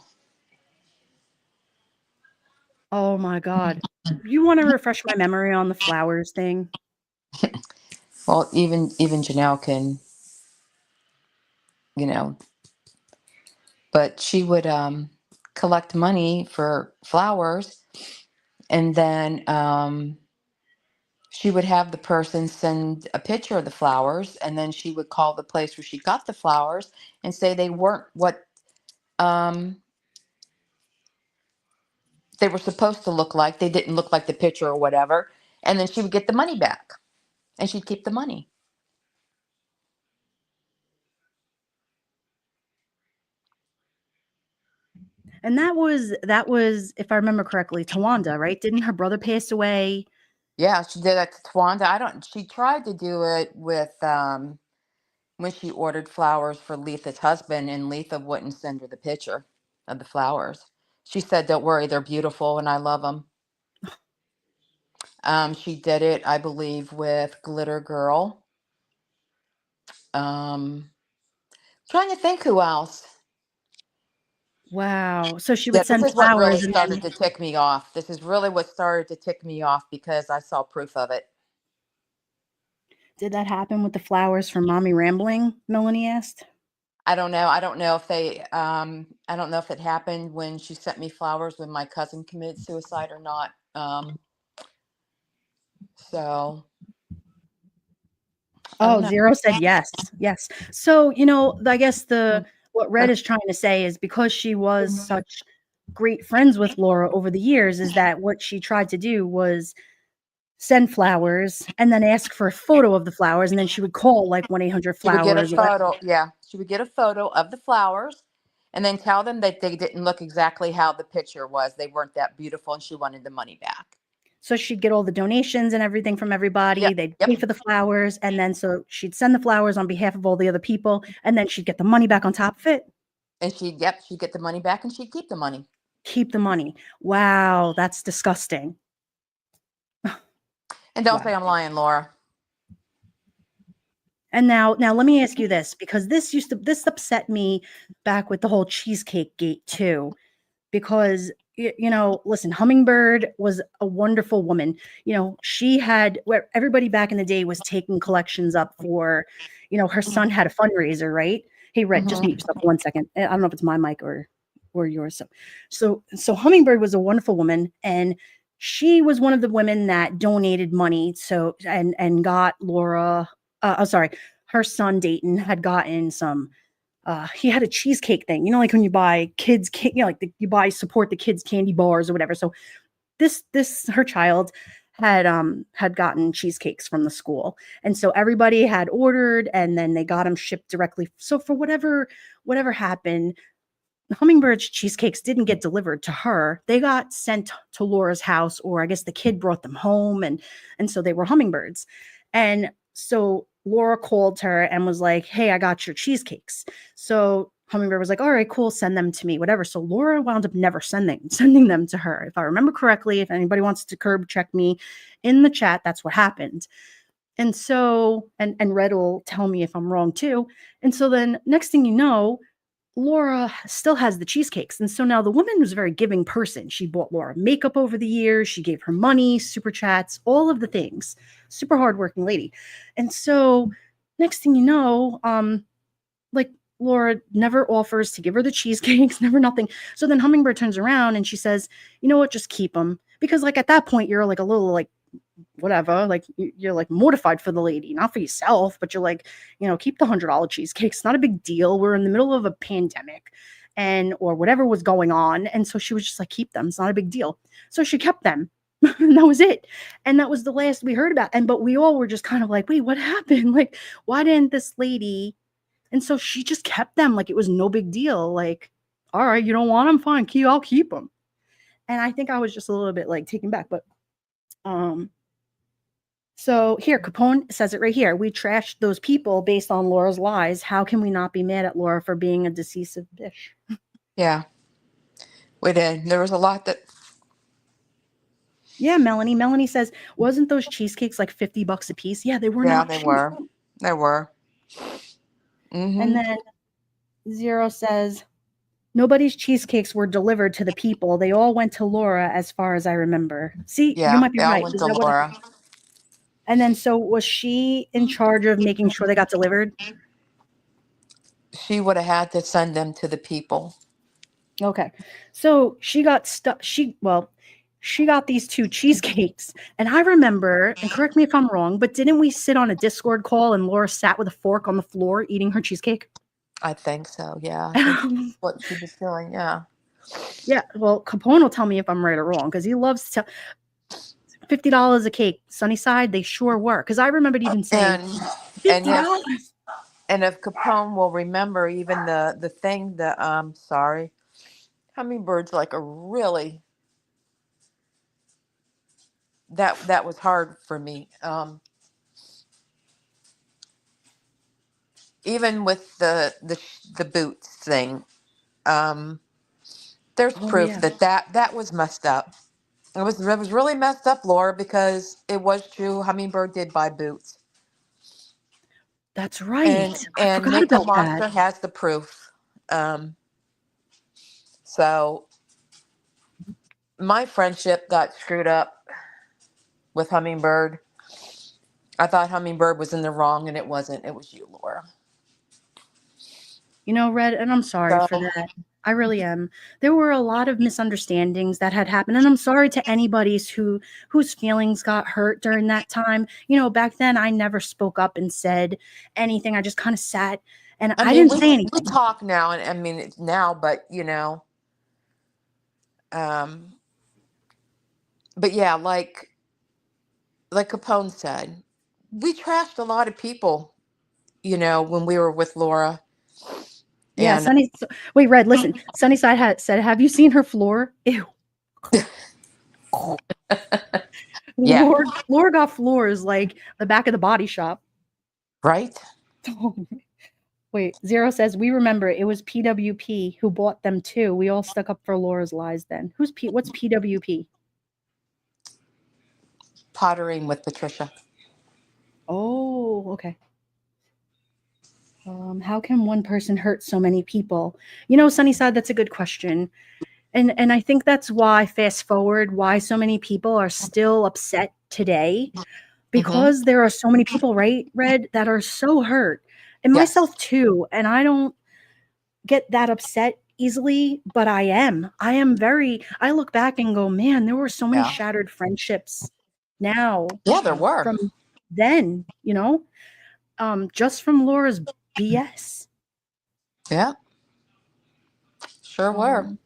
Speaker 2: Oh my God. You want to refresh my memory on the flowers thing?
Speaker 3: well, even Janelle can, you know, but she would collect money for flowers, and then she would have the person send a picture of the flowers, and then she would call the place where she got the flowers and say they weren't what um, they were supposed to look like. They didn't look like the picture or whatever. And then she would get the money back, and she'd keep the money.
Speaker 2: And that was, if I remember correctly, Tawanda, right? Didn't her brother pass away?
Speaker 3: Yeah, she did that to Tawanda. She tried to do it with when she ordered flowers for Letha's husband, and Letha wouldn't send her the picture of the flowers. She said, "Don't worry, they're beautiful and I love them." She did it, I believe, with Glitter Girl. Trying to think who else.
Speaker 2: Wow. So she
Speaker 3: Yeah,
Speaker 2: would
Speaker 3: this
Speaker 2: send
Speaker 3: is what really
Speaker 2: flowers and
Speaker 3: started
Speaker 2: then
Speaker 3: to tick me off. This is really what started to tick me off because I saw proof of it.
Speaker 2: Did that happen with the flowers from Mommy Rambling? Melanie asked.
Speaker 3: I don't know. I don't know if I don't know if it happened when she sent me flowers when my cousin committed suicide or not. So I don't
Speaker 2: Oh,
Speaker 3: know.
Speaker 2: Zero said yes. Yes. So, I guess what Red is trying to say is because she was such great friends with Laura over the years, is that what she tried to do was send flowers and then ask for a photo of the flowers, and then she would call like 1-800
Speaker 3: She would get a
Speaker 2: flowers or whatever.
Speaker 3: photo. Yeah, she would get a photo of the flowers, and then tell them that they didn't look exactly how the picture was. They weren't that beautiful, and she wanted the money back.
Speaker 2: So she'd get all the donations and everything from everybody.
Speaker 3: Yep.
Speaker 2: They'd
Speaker 3: Yep.
Speaker 2: pay for the flowers, and then so she'd send the flowers on behalf of all the other people, and then she'd get the money back on top of it.
Speaker 3: And she'd get the money back, and she'd keep the money.
Speaker 2: Keep the money. Wow, that's disgusting.
Speaker 3: And don't
Speaker 2: Wow.
Speaker 3: say I'm lying, Laura.
Speaker 2: And now let me ask you this, because this upset me back with the whole cheesecake gate too, because listen, Hummingbird was a wonderful woman. She had, where everybody back in the day was taking collections up for, her son had a fundraiser, right? Hey, Red, just
Speaker 3: Mhm.
Speaker 2: mute yourself 1 second. I don't know if it's my mic or yours. So Hummingbird was a wonderful woman, and she was one of the women that donated money. So and got Laura. Sorry, her son Dayton had gotten some. He had a cheesecake thing, like when you buy kids, like you buy support the kids candy bars or whatever. So this her child had gotten cheesecakes from the school, and so everybody had ordered, and then they got them shipped directly. So for whatever happened, Hummingbird's cheesecakes didn't get delivered to her. They got sent to Laura's house, or I guess the kid brought them home, and so they were Hummingbirds. And so Laura called her and was like, "Hey, I got your cheesecakes." So Hummingbird was like, "All right, cool, send them to me, whatever." So Laura wound up never sending them to her. If I remember correctly, if anybody wants to curb check me in the chat, that's what happened. And so, and Red will tell me if I'm wrong too. And so then next thing you know, Laura still has the cheesecakes. And so now the woman was a very giving person. She bought Laura makeup over the years. She gave her money, super chats, all of the things. Super hardworking lady. And so next thing you know, like Laura never offers to give her the cheesecakes, never nothing. So then Hummingbird turns around and she says, "You know what? Just keep them." Because like at that point, you're like a little like whatever, like you're like mortified for the lady, not for yourself, but you're like, keep the $100 cheesecake. It's not a big deal. We're in the middle of a pandemic or whatever was going on. And so she was just like, keep them. It's not a big deal. So she kept them. And that was it. And that was the last we heard about. But we all were just kind of like, wait, what happened? Like, why didn't this lady? And so she just kept them like it was no big deal. Like, all right, you don't want them? Fine. I'll keep them. And I think I was just a little bit like taken back, but so here, Capone says it right here. We trashed those people based on Laura's lies. How can we not be mad at Laura for being a deceive bitch?
Speaker 3: Yeah, we did. There was a lot that.
Speaker 2: Yeah, Melanie. Melanie says, wasn't those cheesecakes like $50 a piece? Yeah, they were
Speaker 3: Yeah,
Speaker 2: not
Speaker 3: they
Speaker 2: cheap.
Speaker 3: were. They were. Mm-hmm.
Speaker 2: And then Zero says, nobody's cheesecakes were delivered to the people. They all went to Laura, as far as I remember. See,
Speaker 3: Yeah,
Speaker 2: you might be
Speaker 3: they all
Speaker 2: right.
Speaker 3: went
Speaker 2: Is
Speaker 3: to
Speaker 2: that what
Speaker 3: Laura.
Speaker 2: and then so was she in charge of making sure they got delivered?
Speaker 3: She would have had to send them to the people.
Speaker 2: Okay. So she got stuck. She got these 2 cheesecakes. And I remember, and correct me if I'm wrong, but didn't we sit on a Discord call and Laura sat with a fork on the floor eating her cheesecake?
Speaker 3: I think so. Yeah, I think that's what she was doing. Yeah.
Speaker 2: Yeah. Well, Capone will tell me if I'm right or wrong, because he loves to tell $50 a cake. Sunnyside, they sure were. Because I remembered even saying
Speaker 3: And
Speaker 2: $50.
Speaker 3: if Capone will remember, even the thing that sorry, hummingbirds like a really that was hard for me. Even with the boots thing, there's
Speaker 2: Oh
Speaker 3: proof
Speaker 2: yeah.
Speaker 3: that was messed up. It was really messed up, Laura, because it was true. Hummingbird did buy boots,
Speaker 2: That's right.
Speaker 3: and
Speaker 2: I forgot
Speaker 3: Makeup
Speaker 2: about
Speaker 3: Monster
Speaker 2: that.
Speaker 3: has the proof. So my friendship got screwed up with Hummingbird,
Speaker 4: I thought Hummingbird was in the wrong, and it wasn't. It was you, Laura.
Speaker 2: You know, Red, and I'm sorry for
Speaker 4: So,
Speaker 2: that. I really am. There were a lot of misunderstandings that had happened, and I'm sorry to anybody whose feelings got hurt during that time. You know, back then I never spoke up and said anything. I just kind of sat and
Speaker 4: I
Speaker 2: I
Speaker 4: mean,
Speaker 2: didn't
Speaker 4: we
Speaker 2: say
Speaker 4: we
Speaker 2: anything.
Speaker 4: talk now, and I mean it's now, but um, but yeah, like Capone said, we trashed a lot of people, when we were with Laura,
Speaker 2: Yeah,
Speaker 4: and
Speaker 2: Sunny. Wait, Red, listen. Sunnyside had said, "Have you seen her floor?" Ew.
Speaker 4: yeah,
Speaker 2: Laura got floors like the back of the body shop.
Speaker 4: right.
Speaker 2: Wait, Zero says we remember it was PWP who bought them too. We all stuck up for Laura's lies then. What's PWP?
Speaker 4: Pottering with Patricia.
Speaker 2: Oh, okay. How can one person hurt so many people? You know, Sunnyside, that's a good question. And I think that's why, fast forward, why so many people are still upset today,
Speaker 4: Hmm.
Speaker 2: because there are so many people, right, Red, that are so hurt. And
Speaker 4: Yes.
Speaker 2: myself too. And I don't get that upset easily, but I am. I look back and go, man, there were so many
Speaker 4: Yeah.
Speaker 2: shattered friendships now
Speaker 4: Yeah, there were.
Speaker 2: from then, just from Laura's BS.
Speaker 4: Yeah, sure were.
Speaker 2: Um,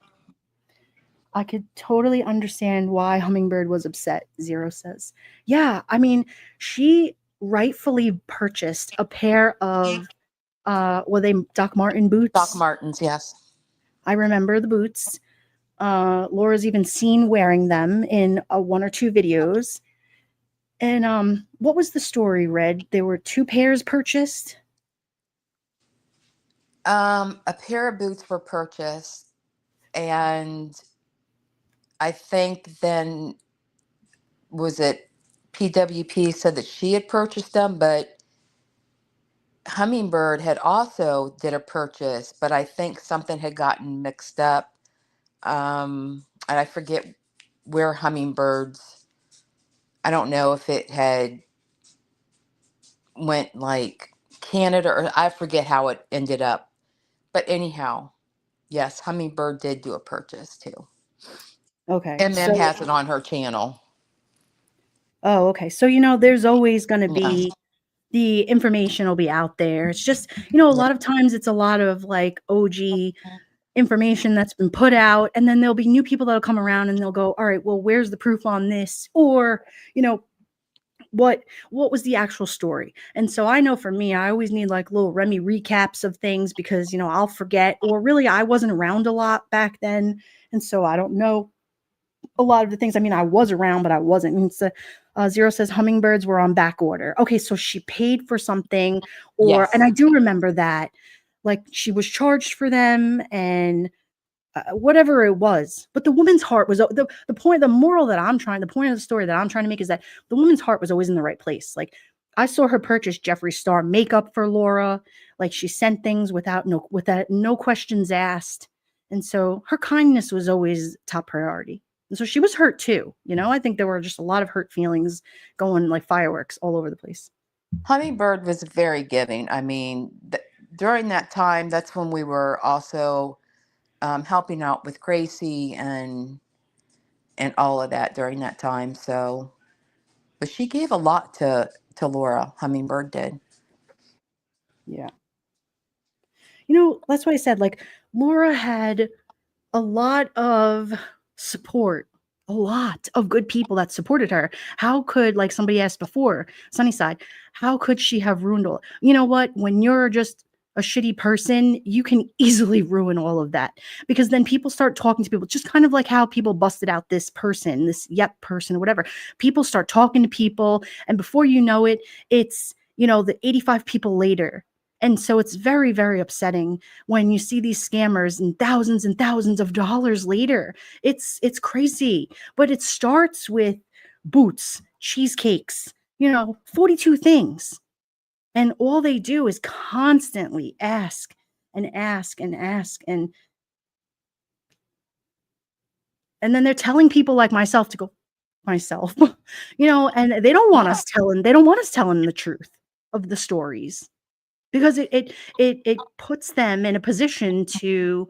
Speaker 2: I could totally understand why Hummingbird was upset, Zero says. Yeah, I mean, she rightfully purchased a pair of were they Doc Martin
Speaker 4: Doc
Speaker 2: boots?
Speaker 4: Martens, yes.
Speaker 2: I remember the boots. Laura's even seen wearing them in one or two videos. And what was the story, Red? There were two pairs purchased.
Speaker 4: A pair of boots were purchased, and I think then was it PWP said that she had purchased them, but Hummingbird had also did a purchase, but I think something had gotten mixed up. And I forget where Hummingbirds. I don't know if it had went like Canada, or I forget how it ended up. But anyhow, yes, Hummingbird did do a purchase too.
Speaker 2: Okay.
Speaker 4: MM has it on her channel.
Speaker 2: Oh, okay. So, there's always going to
Speaker 4: Yeah.
Speaker 2: be the information will be out there. It's just, a lot of times it's a lot of like OG information that's been put out, and then there'll be new people that'll come around and they'll go, all right, well, where's the proof on this? Or, you know, what was the actual story? And so I know for me, I always need like little Remy recaps of things because, I'll forget, or really I wasn't around a lot back then. And so I don't know a lot of the things. I mean, I was around, but I wasn't. And so, Zero says hummingbirds were on back order. Okay, so she paid for something,
Speaker 4: Yes.
Speaker 2: and I do remember that, like she was charged for them, and whatever it was. But the woman's heart was the point. The the point of the story that I'm trying to make is that the woman's heart was always in the right place. Like I saw her purchase Jeffree Star makeup for Laura. Like she sent things without no questions asked, and so her kindness was always top priority. And so she was hurt too. I think there were just a lot of hurt feelings going like fireworks all over the place.
Speaker 4: Hummingbird was very giving. I mean, during that time, that's when we were also helping out with Gracie and all of that during that time. So, but she gave a lot to Laura. Hummingbird did.
Speaker 2: Yeah. That's why I said like Laura had a lot of support, a lot of good people that supported her. How could, like somebody asked before, Sunnyside, how could she have ruined all? You know what? When you're just a shitty person, you can easily ruin all of that because then people start talking to people, just kind of like how people busted out this person, this yep person, whatever. People start talking to people, and before you know it, it's the 85 people later. And so it's very, very upsetting when you see these scammers and thousands of dollars later. It's crazy. But it starts with boots, cheesecakes, 42 things. And all they do is constantly ask and ask and ask, and then they're telling people like myself to go myself, and they don't want us telling the truth of the stories because it puts them in a position to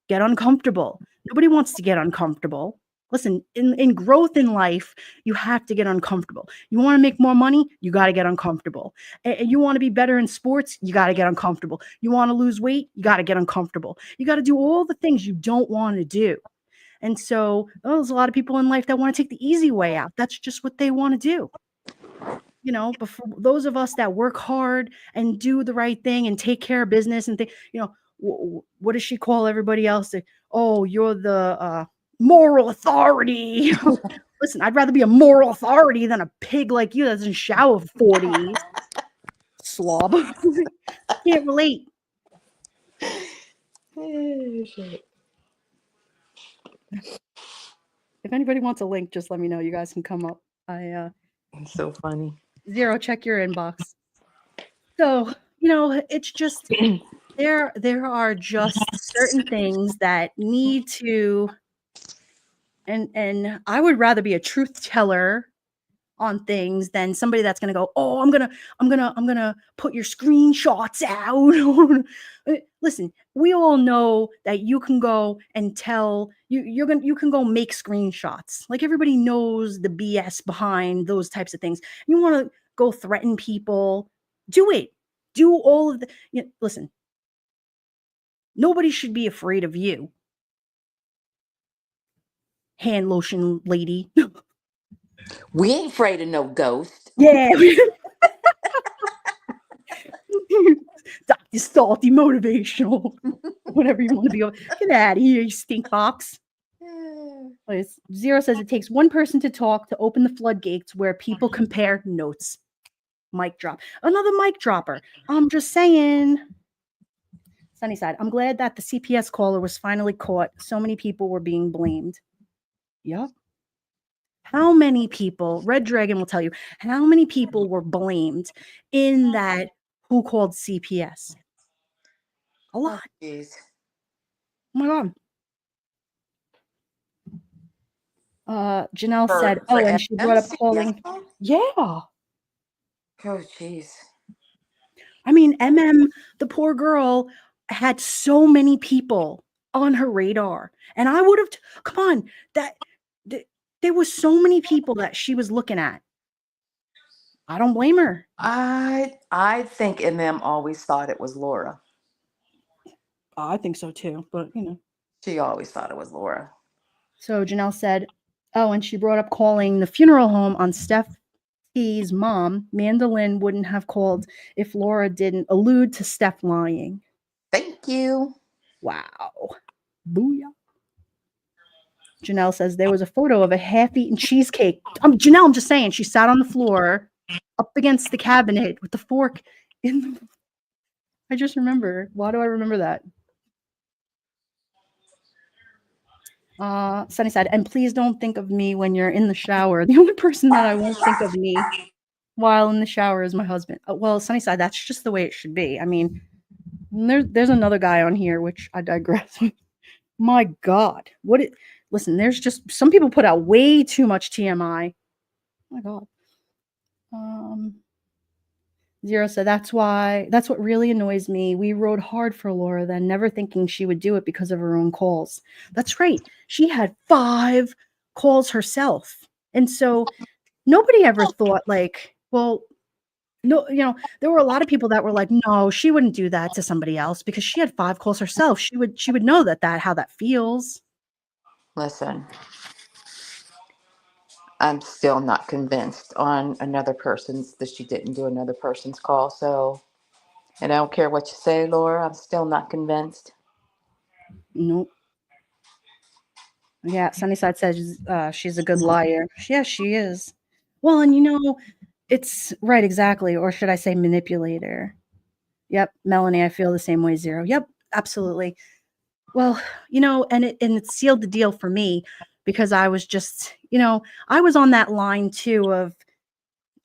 Speaker 2: get uncomfortable. Nobody wants to get uncomfortable. Listen, in growth in life, you have to get uncomfortable. You want to make more money, you got to get uncomfortable. And you want to be better in sports, you got to get uncomfortable. You want to lose weight, you got to get uncomfortable. You got to do all the things you don't want to do. And so there's a lot of people in life that want to take the easy way out. That's just what they want to do. Before those of us that work hard and do the right thing and take care of business and what does she call everybody else? Oh, you're the moral authority. Listen, I'd rather be a moral authority than a pig like you that doesn't shower for 4 days. Slob. Can't relate. If anybody wants a link, just let me know. You guys can come up.
Speaker 4: It's so funny.
Speaker 2: Zero, check your inbox. So, it's just there are just certain things that need to and I would rather be a truth teller on things than somebody that's going to go, "Oh, I'm going to put your screenshots out." Listen, we all know that you can go and tell you can go make screenshots. Like everybody knows the BS behind those types of things. You want to go threaten people, do it. Do all of the listen. Nobody should be afraid of you. Hand lotion lady.
Speaker 4: We ain't afraid of no ghost.
Speaker 2: Yeah. Dr. Salty motivational. Whatever you want to be. Get out of here, you stink box. Zero says it takes one person to talk to open the floodgates where people compare notes. Mic drop. Another mic dropper. I'm just saying. Sunnyside, I'm glad that the CPS caller was finally caught. So many people were being blamed. Yep. How many people, Red Dragon will tell you, how many people were blamed in that who called CPS? A lot.
Speaker 4: Oh, jeez.
Speaker 2: Oh my God. Janelle
Speaker 4: For-
Speaker 2: said,
Speaker 4: for
Speaker 2: and she brought up
Speaker 4: CPS
Speaker 2: calling.
Speaker 4: call?
Speaker 2: Yeah.
Speaker 4: Oh, jeez.
Speaker 2: I mean, the poor girl, had so many people on her radar. And I would have, come on, there was so many people that she was looking at. I don't blame her.
Speaker 4: I think MM always thought it was Laura.
Speaker 2: I think so too, but
Speaker 4: She always thought it was Laura.
Speaker 2: So Janelle said, and she brought up calling the funeral home on Steffi's mom. Mandolin wouldn't have called if Laura didn't allude to Steph lying.
Speaker 4: Thank you.
Speaker 2: Wow. Booyah. Janelle says there was a photo of a half-eaten cheesecake. Janelle, I'm just saying, she sat on the floor up against the cabinet with the fork in the... I just remember. Why do I remember that? Sunnyside, and please don't think of me when you're in the shower. The only person that I won't think of me while in the shower is my husband. Well, Sunnyside, that's just the way it should be. I mean, there's another guy on here, which I digress. My God, listen, there's just some people put out way too much TMI. Oh my God. Zero said that's what really annoys me. We rode hard for Laura then, never thinking she would do it because of her own calls. That's right. She had 5 calls herself. And so nobody ever thought no, there were a lot of people that were like, no, she wouldn't do that to somebody else because she had 5 calls herself. She would know how that feels.
Speaker 4: Listen, I'm still not convinced on another person's that she didn't do another person's call. So, and I don't care what you say, Laura, I'm still not convinced.
Speaker 2: Nope. Yeah, Sunnyside says she's a good liar. Yeah, she is. Well, and it's right, exactly. Or should I say manipulator? Yep, Melanie, I feel the same way, Zero. Yep, absolutely. Well, and it sealed the deal for me because I was just, I was on that line too of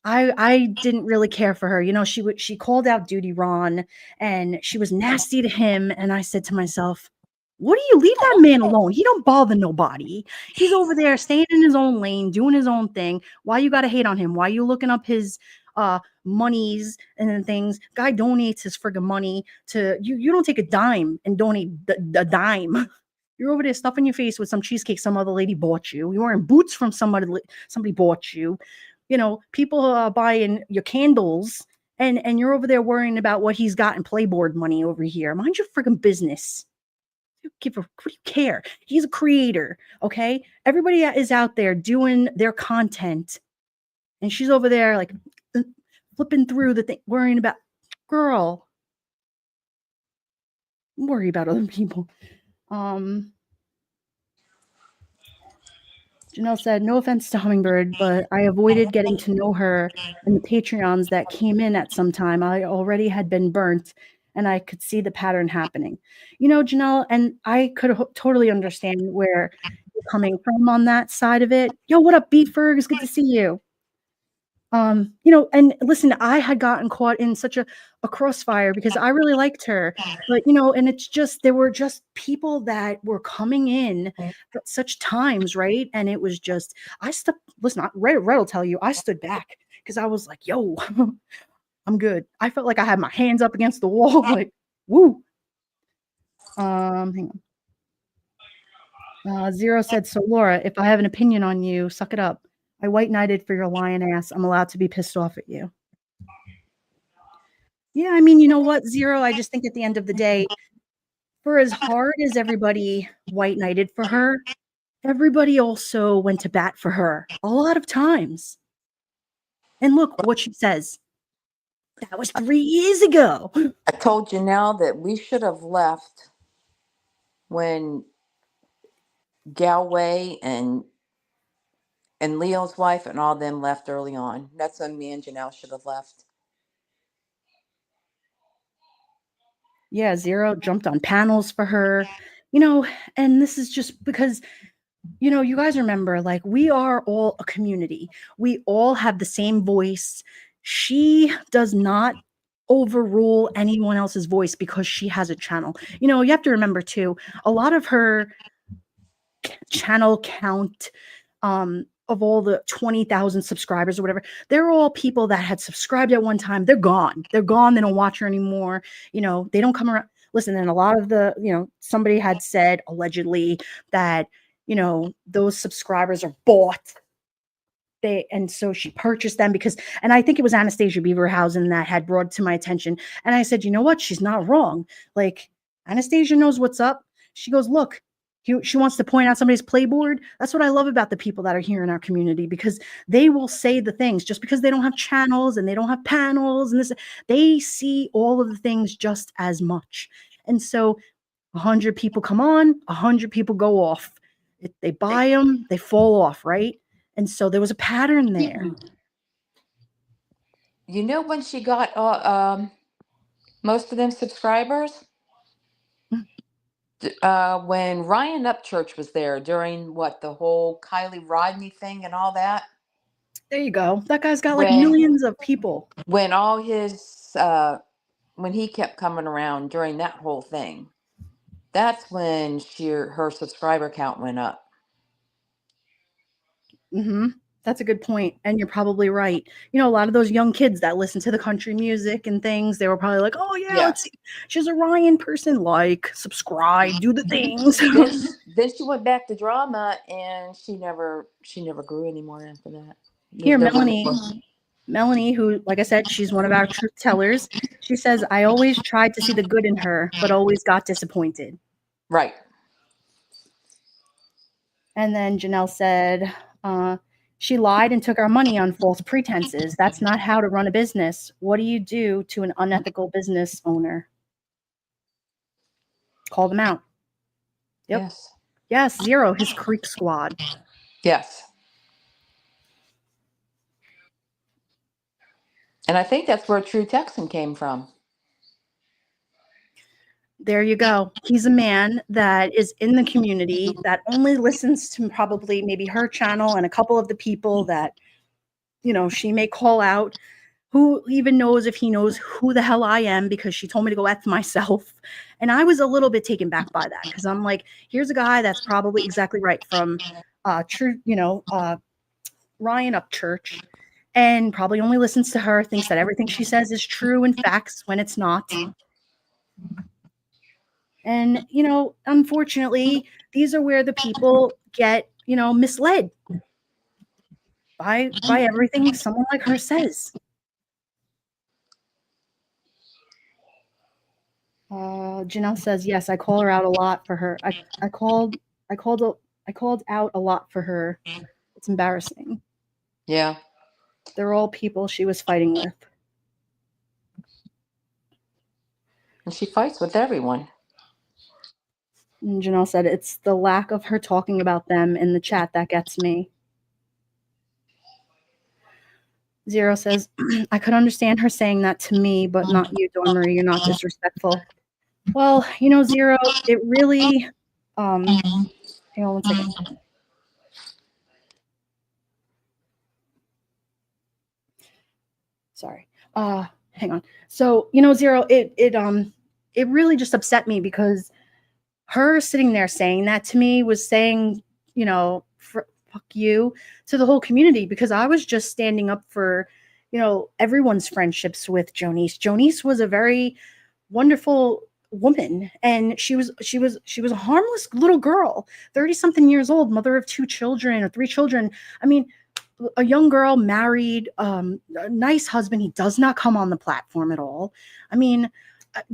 Speaker 2: I didn't really care for her. She called out Duty Ron and she was nasty to him. And I said to myself, What do you leave that man alone? He don't bother nobody. He's over there staying in his own lane, doing his own thing. Why you gotta hate on him? Why you looking up his monies and then things? Guy donates his friggin' money to you. You don't take a dime and donate the dime. You're over there stuffing your face with some cheesecake some other lady bought you. You're wearing boots from somebody bought you. You know, people are buying your candles and you're over there worrying about what he's got in playboard money over here. Mind your friggin' business. What do you care? He's a creator, okay? Everybody is out there doing their content, and she's over there like flipping through the thing, worrying about girl. Worry about other people. Janelle said, no offense to Hummingbird, but I avoided getting to know her and the Patreons that came in at some time. I already had been burnt and I could see the pattern happening. You know, Janelle, and I could totally understand where you're coming from on that side of it. Yo, what up, Beat Ferg? It's good to see you. You know, and listen, I had gotten caught in such a crossfire because I really liked her, but you know, and it's just there were just people that were coming in at such times, right? And it was just Red will tell you, I stood back because I was like, yo, I'm good. I felt like I had my hands up against the wall, like, woo. Hang on. Zero said, so Laura, if I have an opinion on you, suck it up. I white knighted for your lion ass. I'm allowed to be pissed off at you. Yeah, I mean, you know what, Zero? I just think at the end of the day, for as hard as everybody white knighted for her, everybody also went to bat for her a lot of times. And look what she says. That was 3 years ago.
Speaker 4: I told Janelle that we should have left when Galway and Leo's wife and all them left early on. That's when me and Janelle should have left.
Speaker 2: Yeah, Zero jumped on panels for her, you know, and this is just because, you know, you guys remember, like, we are all a community. We all have the same voice. She does not overrule anyone else's voice because she has a channel. You know, you have to remember too, a lot of her channel count, of all the 20,000 subscribers or whatever, they're all people that had subscribed at one time. They're gone. They're gone. They don't watch her anymore. You know, they don't come around. Listen, and a lot of the, you know, somebody had said allegedly that, you know, those subscribers are bought. And so she purchased them because, and I think it was Anastasia Beaverhausen that had brought it to my attention. And I said, you know what? She's not wrong. Like, Anastasia knows what's up. She goes, look, she wants to point out somebody's playboard. That's what I love about the people that are here in our community, because they will say the things just because they don't have channels and they don't have panels and this, they see all of the things just as much. And so 100 people come on, 100 people go off. If they buy them, they fall off, right? And so there was a pattern there.
Speaker 4: You know when she got most of them subscribers? When Ryan Upchurch was there during the whole Kylie Rodney thing and all that.
Speaker 2: There you go. That guy's got like
Speaker 4: When-
Speaker 2: millions of people.
Speaker 4: When all his when he kept coming around during that whole thing, that's when her subscriber count went up.
Speaker 2: Mm-hmm. That's a good point. And you're probably right. You know, a lot of those young kids that listen to the country music and things, they were probably like, oh yeah, let's see. She's a Ryan person. Like, subscribe, do the things.
Speaker 4: Then she went back to drama and she never grew anymore after that.
Speaker 2: Here, Melanie, who, like I said, she's one of our truth tellers. She says, I always tried to see the good in her, but always got disappointed.
Speaker 4: Right.
Speaker 2: And then Janelle said, she lied and took our money on false pretenses. That's not how to run a business. What do you do to an unethical business owner? Call them out. Yep.
Speaker 4: Yes.
Speaker 2: Yes, Zero, his Creek Squad.
Speaker 4: Yes. And I think that's where True Texan came from.
Speaker 2: There you go. He's a man that is in the community that only listens to probably maybe her channel and a couple of the people that, you know, she may call out. Who even knows if he knows who the hell I am, because she told me to go F myself. And I was a little bit taken back by that, because I'm like, here's a guy that's probably exactly right from true, Ryan Upchurch, and probably only listens to her, thinks that everything she says is true and facts when it's not. And, unfortunately, these are where the people get, misled by everything someone like her says. Janelle says, yes, I call her out a lot for her. I called out a lot for her. It's embarrassing.
Speaker 4: Yeah.
Speaker 2: They're all people she was fighting with.
Speaker 4: And she fights with everyone.
Speaker 2: And Janelle said, it's the lack of her talking about them in the chat that gets me. Zero says, I could understand her saying that to me, but not you, Dawn Marie. You're not disrespectful. Well, Zero, it really, hang on one second. Sorry. Hang on. So, Zero, it really just upset me, because her sitting there saying that to me was saying, fuck you to the whole community, because I was just standing up for, everyone's friendships with Jonice. Jonice was a very wonderful woman, and she was a harmless little girl, 30 something years old, mother of 2 children or 3 children. I mean, a young girl, married, a nice husband. He does not come on the platform at all. I mean,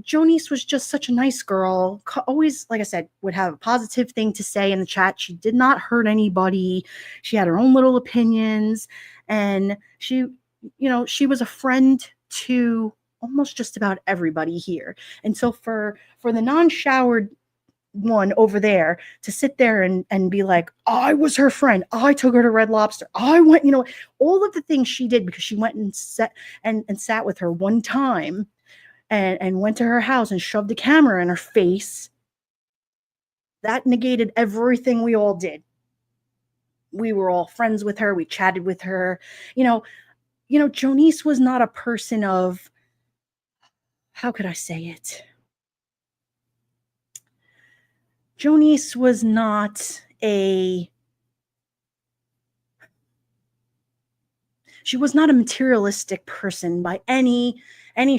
Speaker 2: Jonice was just such a nice girl. Always, like I said, would have a positive thing to say in the chat. She did not hurt anybody. She had her own little opinions, and she was a friend to almost just about everybody here. And so for the non-showered one over there to sit there and be like, I was her friend, I took her to Red Lobster, I went, all of the things she did, because she went and sat with her one time, and went to her house and shoved a camera in her face, that negated everything we all did. We were all friends with her, we chatted with her. Jonice was not a person of, how could I say it? Jonice was not a materialistic person by any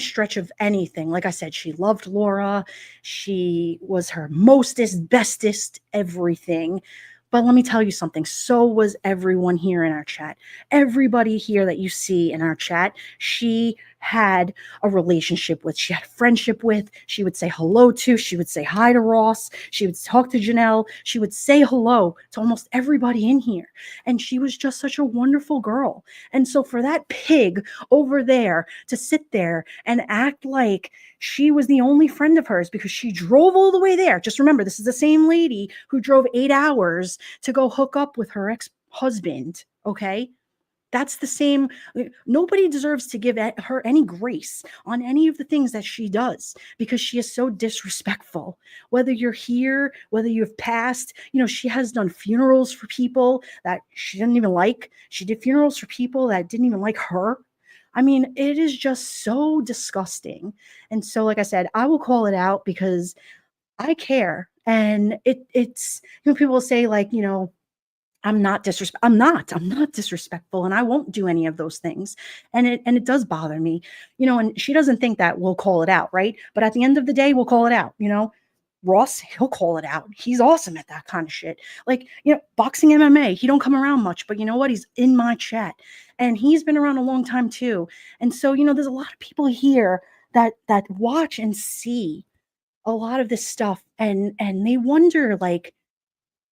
Speaker 2: stretch of anything. Like I said, she loved Laura. She was her mostest, bestest, everything. But let me tell you something. So was everyone here in our chat. Everybody here that you see in our chat, she had a relationship with, she had a friendship with, she would say hello to, she would say hi to Ross, she would talk to Janelle, she would say hello to almost everybody in here. And she was just such a wonderful girl. And so for that pig over there to sit there and act like she was the only friend of hers because she drove all the way there. Just remember, this is the same lady who drove 8 hours to go hook up with her ex-husband, okay? That's the same. Nobody deserves to give her any grace on any of the things that she does, because she is so disrespectful. Whether you're here, whether you've passed, she has done funerals for people that she didn't even like. She did funerals for people that didn't even like her. I mean, it is just so disgusting. And so, like I said, I will call it out because I care. And it's, people will say, like, I'm not disrespectful, and I won't do any of those things. And it does bother me, and she doesn't think that we'll call it out, right? But at the end of the day, we'll call it out, Ross, he'll call it out. He's awesome at that kind of shit. Like, boxing, MMA, he don't come around much, but you know what? He's in my chat, and he's been around a long time too. And so, there's a lot of people here that watch and see a lot of this stuff, and they wonder, like,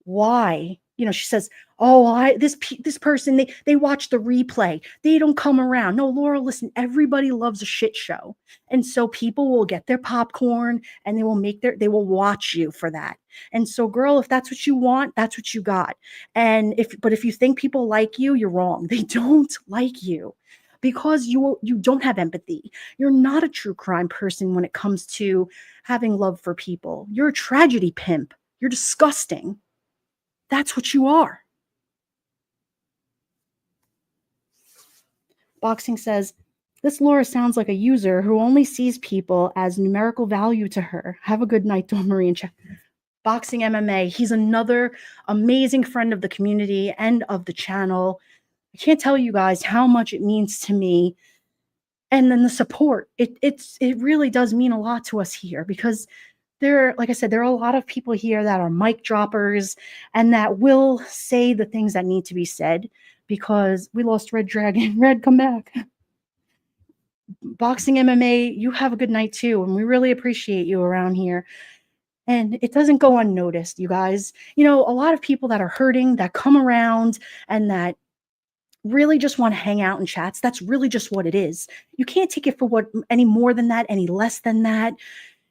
Speaker 2: why. She says, oh, this person, they watch the replay, they don't come around. No, Laura, listen, everybody loves a shit show. And so people will get their popcorn and they will watch you for that. And so, girl, if that's what you want, that's what you got. And if you think people like you, you're wrong. They don't like you, because you don't have empathy. You're not a true crime person when it comes to having love for people. You're a tragedy pimp. You're disgusting. That's what you are. Boxing says, This Laura sounds like a user who only sees people as numerical value to her. Have a good night, Dawn Marie and chat. Boxing MMA. He's another amazing friend of the community and of the channel. I can't tell you guys how much it means to me. And then the support. It really does mean a lot to us here because like I said, there are a lot of people here that are mic droppers and that will say the things that need to be said because we lost Red Dragon. Red, come back. Boxing MMA, you have a good night too. And we really appreciate you around here. And it doesn't go unnoticed, you guys. You know, a lot of people that are hurting, that come around and that really just want to hang out in chats. That's really just what it is. You can't take it for what any more than that, any less than that.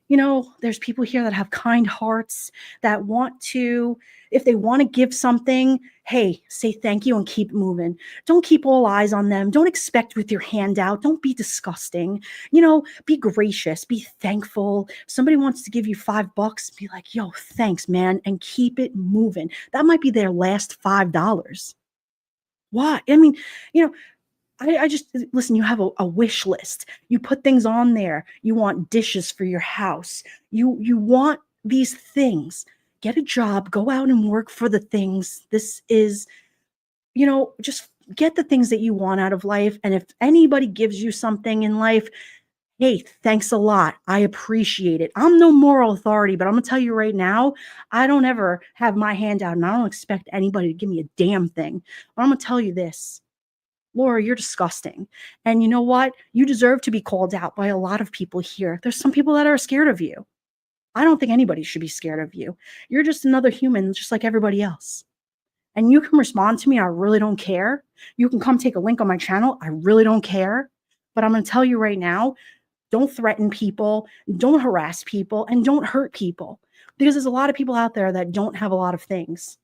Speaker 2: You know, there's people here that have kind hearts that want to, if they want to give something, hey, say thank you and keep moving. Don't keep all eyes on them. Don't expect with your hand out. Don't be disgusting. You know, be gracious, be thankful. If somebody wants to give you $5, be like, yo, thanks, man, and keep it moving. That might be their last $5. Why? I mean, you know, I just listen, you have a wish list. You put things on there. You want dishes for your house. You want these things. Get a job, go out and work for the things. This is, you know, just get the things that you want out of life. And if anybody gives you something in life, hey, thanks a lot. I appreciate it. I'm no moral authority, but I'm going to tell you right now, I don't ever have my hand out and I don't expect anybody to give me a damn thing. But I'm going to tell you this. Laura, you're disgusting. And you know what? You deserve to be called out by a lot of people here. There's some people that are scared of you. I don't think anybody should be scared of you. You're just another human, just like everybody else. And you can respond to me. I really don't care. You can come take a link on my channel. I really don't care. But I'm going to tell you right now, don't threaten people, don't harass people, and don't hurt people. Because there's a lot of people out there that don't have a lot of things.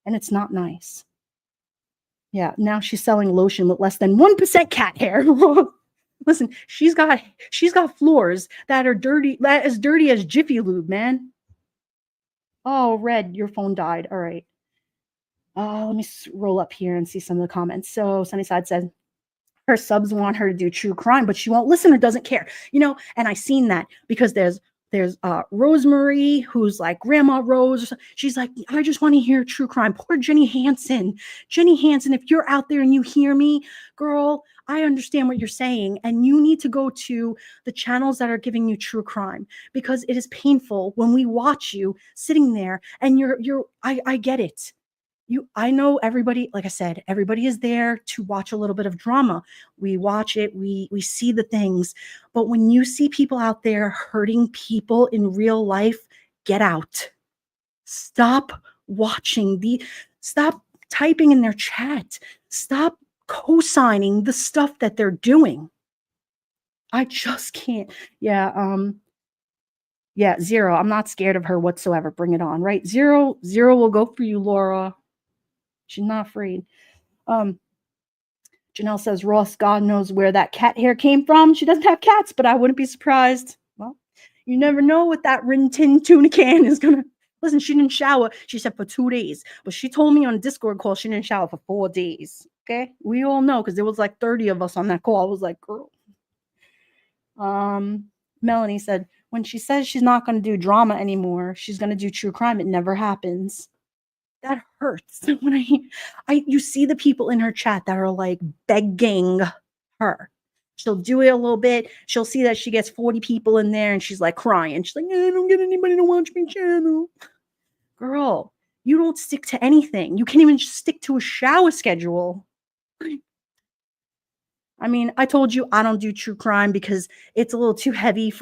Speaker 2: And it's not nice. Yeah, now she's selling lotion with less than 1% cat hair. Listen, she's got floors that are dirty, that as dirty as Jiffy Lube, man. Oh, Red, your phone died. All right. Let me roll up here and see some of the comments. So Sunnyside said her subs want her to do true crime, but she won't listen or doesn't care. You know, and I seen that because there's Rosemary, who's like Grandma Rose. She's like, I just want to hear true crime. Poor Jenny Hansen. Jenny Hansen, if you're out there and you hear me, girl, I understand what you're saying. And you need to go to the channels that are giving you true crime because it is painful when we watch you sitting there and I get it. I know everybody, like I said, everybody is there to watch a little bit of drama. We watch it, we see the things. But when you see people out there hurting people in real life, get out. Stop watching stop typing in their chat. Stop co-signing the stuff that they're doing. I just can't. Yeah, Zero. I'm not scared of her whatsoever. Bring it on, right? Zero will go for you, Laura. She's not afraid. Janelle says, Ross, God knows where that cat hair came from. She doesn't have cats, but I wouldn't be surprised. Well, you never know what that Rin Tin tuna can is going to. Listen, she didn't shower, she said, for 2 days. But she told me on a Discord call she didn't shower for 4 days. Okay? We all know because there was like 30 of us on that call. I was like, girl. Melanie said, when she says she's not going to do drama anymore, she's going to do true crime. It never happens. That hurts. When you see the people in her chat that are like begging her. She'll do it a little bit. She'll see that she gets 40 people in there and she's like crying. She's like, I don't get anybody to watch my channel. Girl, you don't stick to anything. You can't even stick to a shower schedule. I mean, I told you I don't do true crime because it's a little too heavy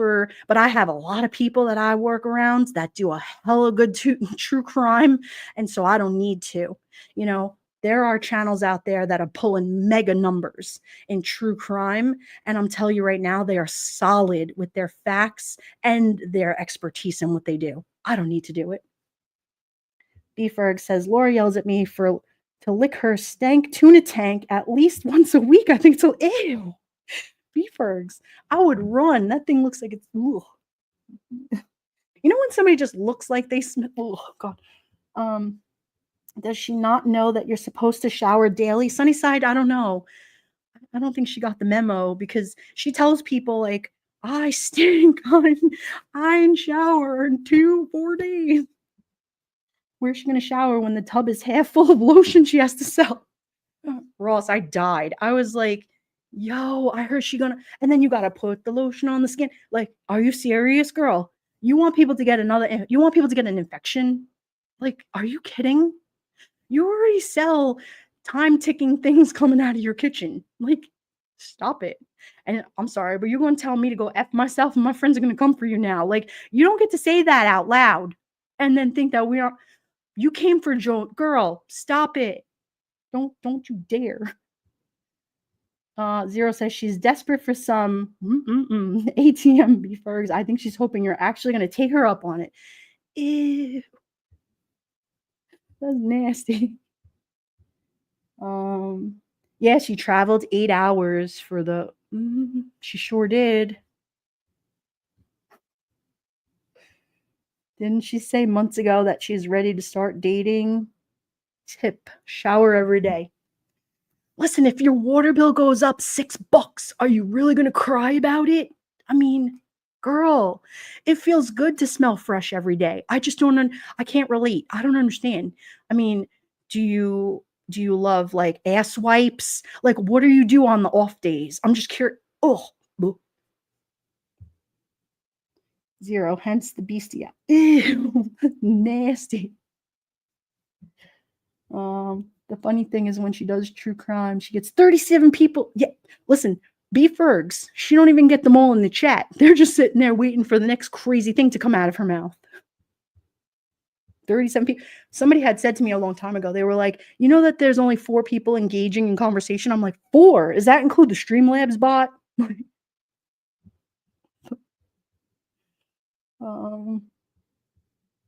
Speaker 2: but I have a lot of people that I work around that do a hella good true crime. And so I don't need to, you know, there are channels out there that are pulling mega numbers in true crime. And I'm telling you right now, they are solid with their facts and their expertise in what they do. I don't need to do it. B. Ferg says, Laura yells at me to lick her stank tuna tank at least once a week. I think so. Ew. Beefergs. I would run. That thing looks like it's. Ugh. You know when somebody just looks like they smell. Oh God. Does she not know that you're supposed to shower daily? Sunnyside, I don't know. I don't think she got the memo because she tells people like, I stink I ain't shower in 4 days. Where's she gonna shower when the tub is half full of lotion she has to sell? Ross, I died. I was like, yo, I heard she gonna, and then you gotta put the lotion on the skin. Like, are you serious, girl? You want people to get you want people to get an infection? Like, are you kidding? You already sell time ticking things coming out of your kitchen. Like, stop it. And I'm sorry, but you're gonna tell me to go F myself and my friends are gonna come for you now. Like, you don't get to say that out loud and then think that we are, you came for Joe. Girl, stop it. Don't you dare. Zero says she's desperate for some ATM beef burgers. I think she's hoping you're actually going to take her up on it. Ew. That's nasty. Yeah, she traveled 8 hours for the. She sure did. Didn't she say months ago that she's ready to start dating? Tip: shower every day. Listen, if your water bill goes up $6, are you really gonna cry about it? I mean, girl, it feels good to smell fresh every day. I just don't. I can't relate. I don't understand. I mean, do you love like ass wipes? Like, what do you do on the off days? I'm just curious. Oh, Zero. Hence the beastie. Ew, nasty. The funny thing is when she does true crime, she gets 37 people. Yeah, listen, B Fergs, she don't even get them all in the chat. They're just sitting there waiting for the next crazy thing to come out of her mouth. 37 people. Somebody had said to me a long time ago, they were like, you know that there's only 4 people engaging in conversation? I'm like, 4? Does that include the Streamlabs bot? All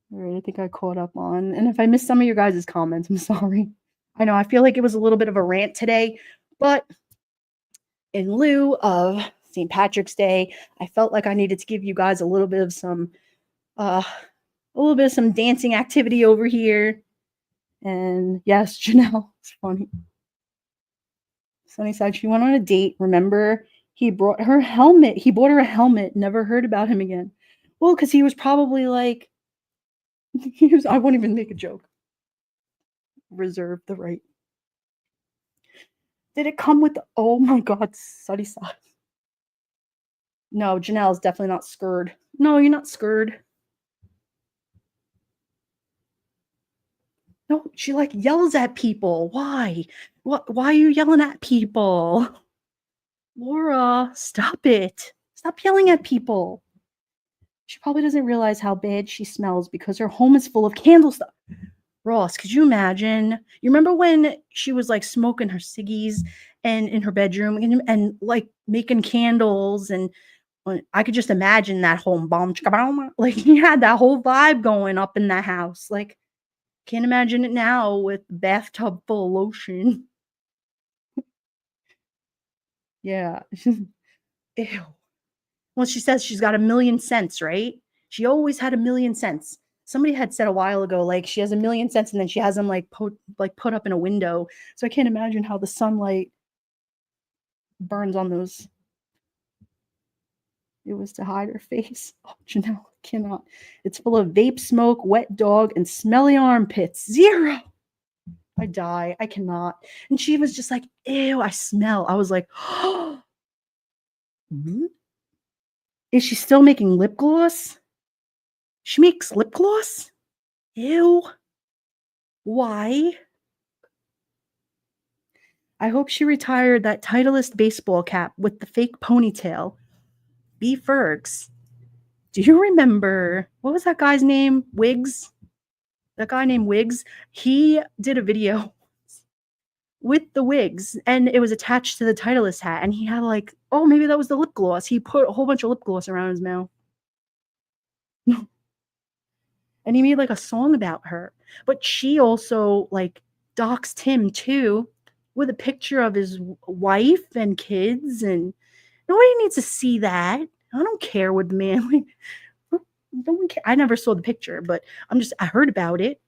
Speaker 2: right, I think I caught up on. And if I missed some of your guys' comments, I'm sorry. I know I feel like it was a little bit of a rant today, but in lieu of St. Patrick's Day, I felt like I needed to give you guys a little bit of some dancing activity over here. And yes, Janelle, it's funny. Sunny said she went on a date. Remember, he brought her helmet. He bought her a helmet. Never heard about him again. Well, because he was probably like, I won't even make a joke. Reserve the right. Did it come with the, oh my God, Sunny side? No, Janelle's definitely not scared. No, you're not scared. No, she like yells at people. Why? Why are you yelling at people? Laura, stop it. Stop yelling at people. She probably doesn't realize how bad she smells because her home is full of candle stuff. Ross, could you imagine? You remember when she was like smoking her ciggies and in her bedroom and like making candles, and I could just imagine that whole bomb, like you had that whole vibe going up in that house. Like, can't imagine it now with bathtub full of lotion. Yeah. Ew. Well, she says she's got 1,000,000 cents, right? She always had 1,000,000 cents. Somebody had said a while ago, like she has 1,000,000 cents and then she has them like put up in a window. So I can't imagine how the sunlight burns on those. It was to hide her face. Oh, Janelle, I cannot. It's full of vape smoke, wet dog, and smelly armpits. Zero. I die. I cannot. And she was just like, ew, I smell. I was like, oh. Is she still making lip gloss? She makes lip gloss? Ew. Why? I hope she retired that Titleist baseball cap with the fake ponytail. B Fergs. Do you remember, what was that guy's name? Wiggs? That guy named Wiggs? He did a video with the wigs and it was attached to the Titleist hat. And he had like, oh, maybe that was the lip gloss. He put a whole bunch of lip gloss around his mouth. And he made like a song about her. But she also like doxed him too with a picture of his wife and kids. And nobody needs to see that. I don't care what the man, like, no one care. I never saw the picture, but I heard about it.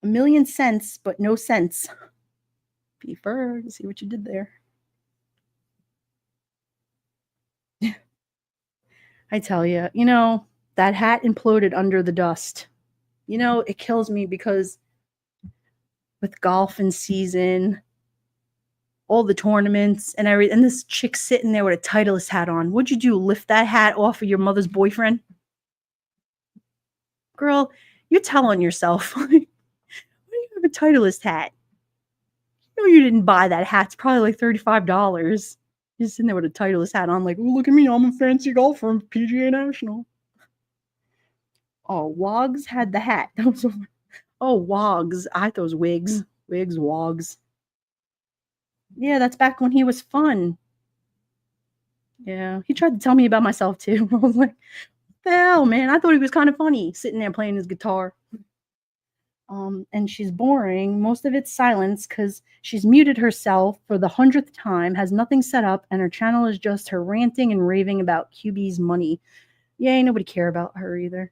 Speaker 2: 1,000,000 cents, but no sense. P Ferg, see what you did there. I tell you, that hat imploded under the dust. It kills me because with golf in season, all the tournaments and and this chick sitting there with a Titleist hat on. What'd you do? Lift that hat off of your mother's boyfriend? Girl, you're telling yourself. Why do you have a Titleist hat? You didn't buy that hat. It's probably like $35. You're sitting there with a Titleist hat on, like, oh, look at me. I'm a fancy golfer from PGA National. Oh, Wogs had the hat. That was oh, Wogs. I thought it was Wigs. Wigs, Wogs. Yeah, that's back when he was fun. Yeah, he tried to tell me about myself too. I was like, the hell, man? I thought he was kind of funny sitting there playing his guitar. And she's boring. Most of it's silence because she's muted herself for the 100th time, has nothing set up, and her channel is just her ranting and raving about QB's money. Yay, nobody care about her either.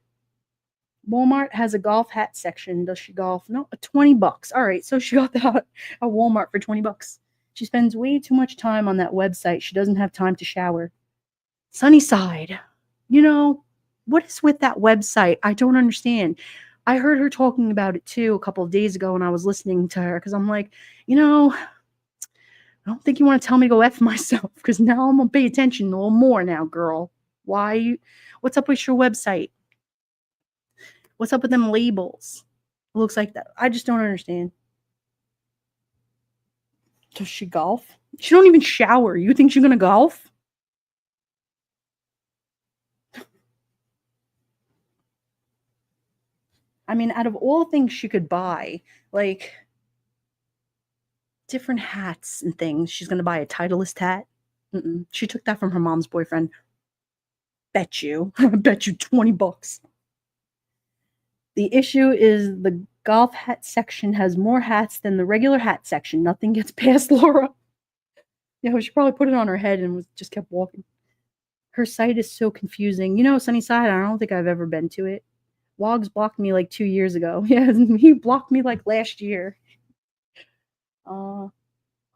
Speaker 2: Walmart has a golf hat section. Does she golf? No, $20. All right, so she got that at Walmart for $20. She spends way too much time on that website. She doesn't have time to shower. Sunnyside. What is with that website? I don't understand. I heard her talking about it too a couple of days ago when I was listening to her because I'm like, I don't think you want to tell me to go F myself because now I'm going to pay attention a little more now, girl. Why? What's up with your website? What's up with them labels? It looks like that. I just don't understand. Does she golf? She don't even shower. You think she's going to golf? I mean, out of all things she could buy, like different hats and things, she's going to buy a Titleist hat. She took that from her mom's boyfriend. Bet you. I bet you $20. The issue is the golf hat section has more hats than the regular hat section. Nothing gets past Laura. She probably put it on her head and just kept walking. Her site is so confusing. Sunnyside, I don't think I've ever been to it. Wogs blocked me like 2 years ago. Yeah, he blocked me like last year. Well,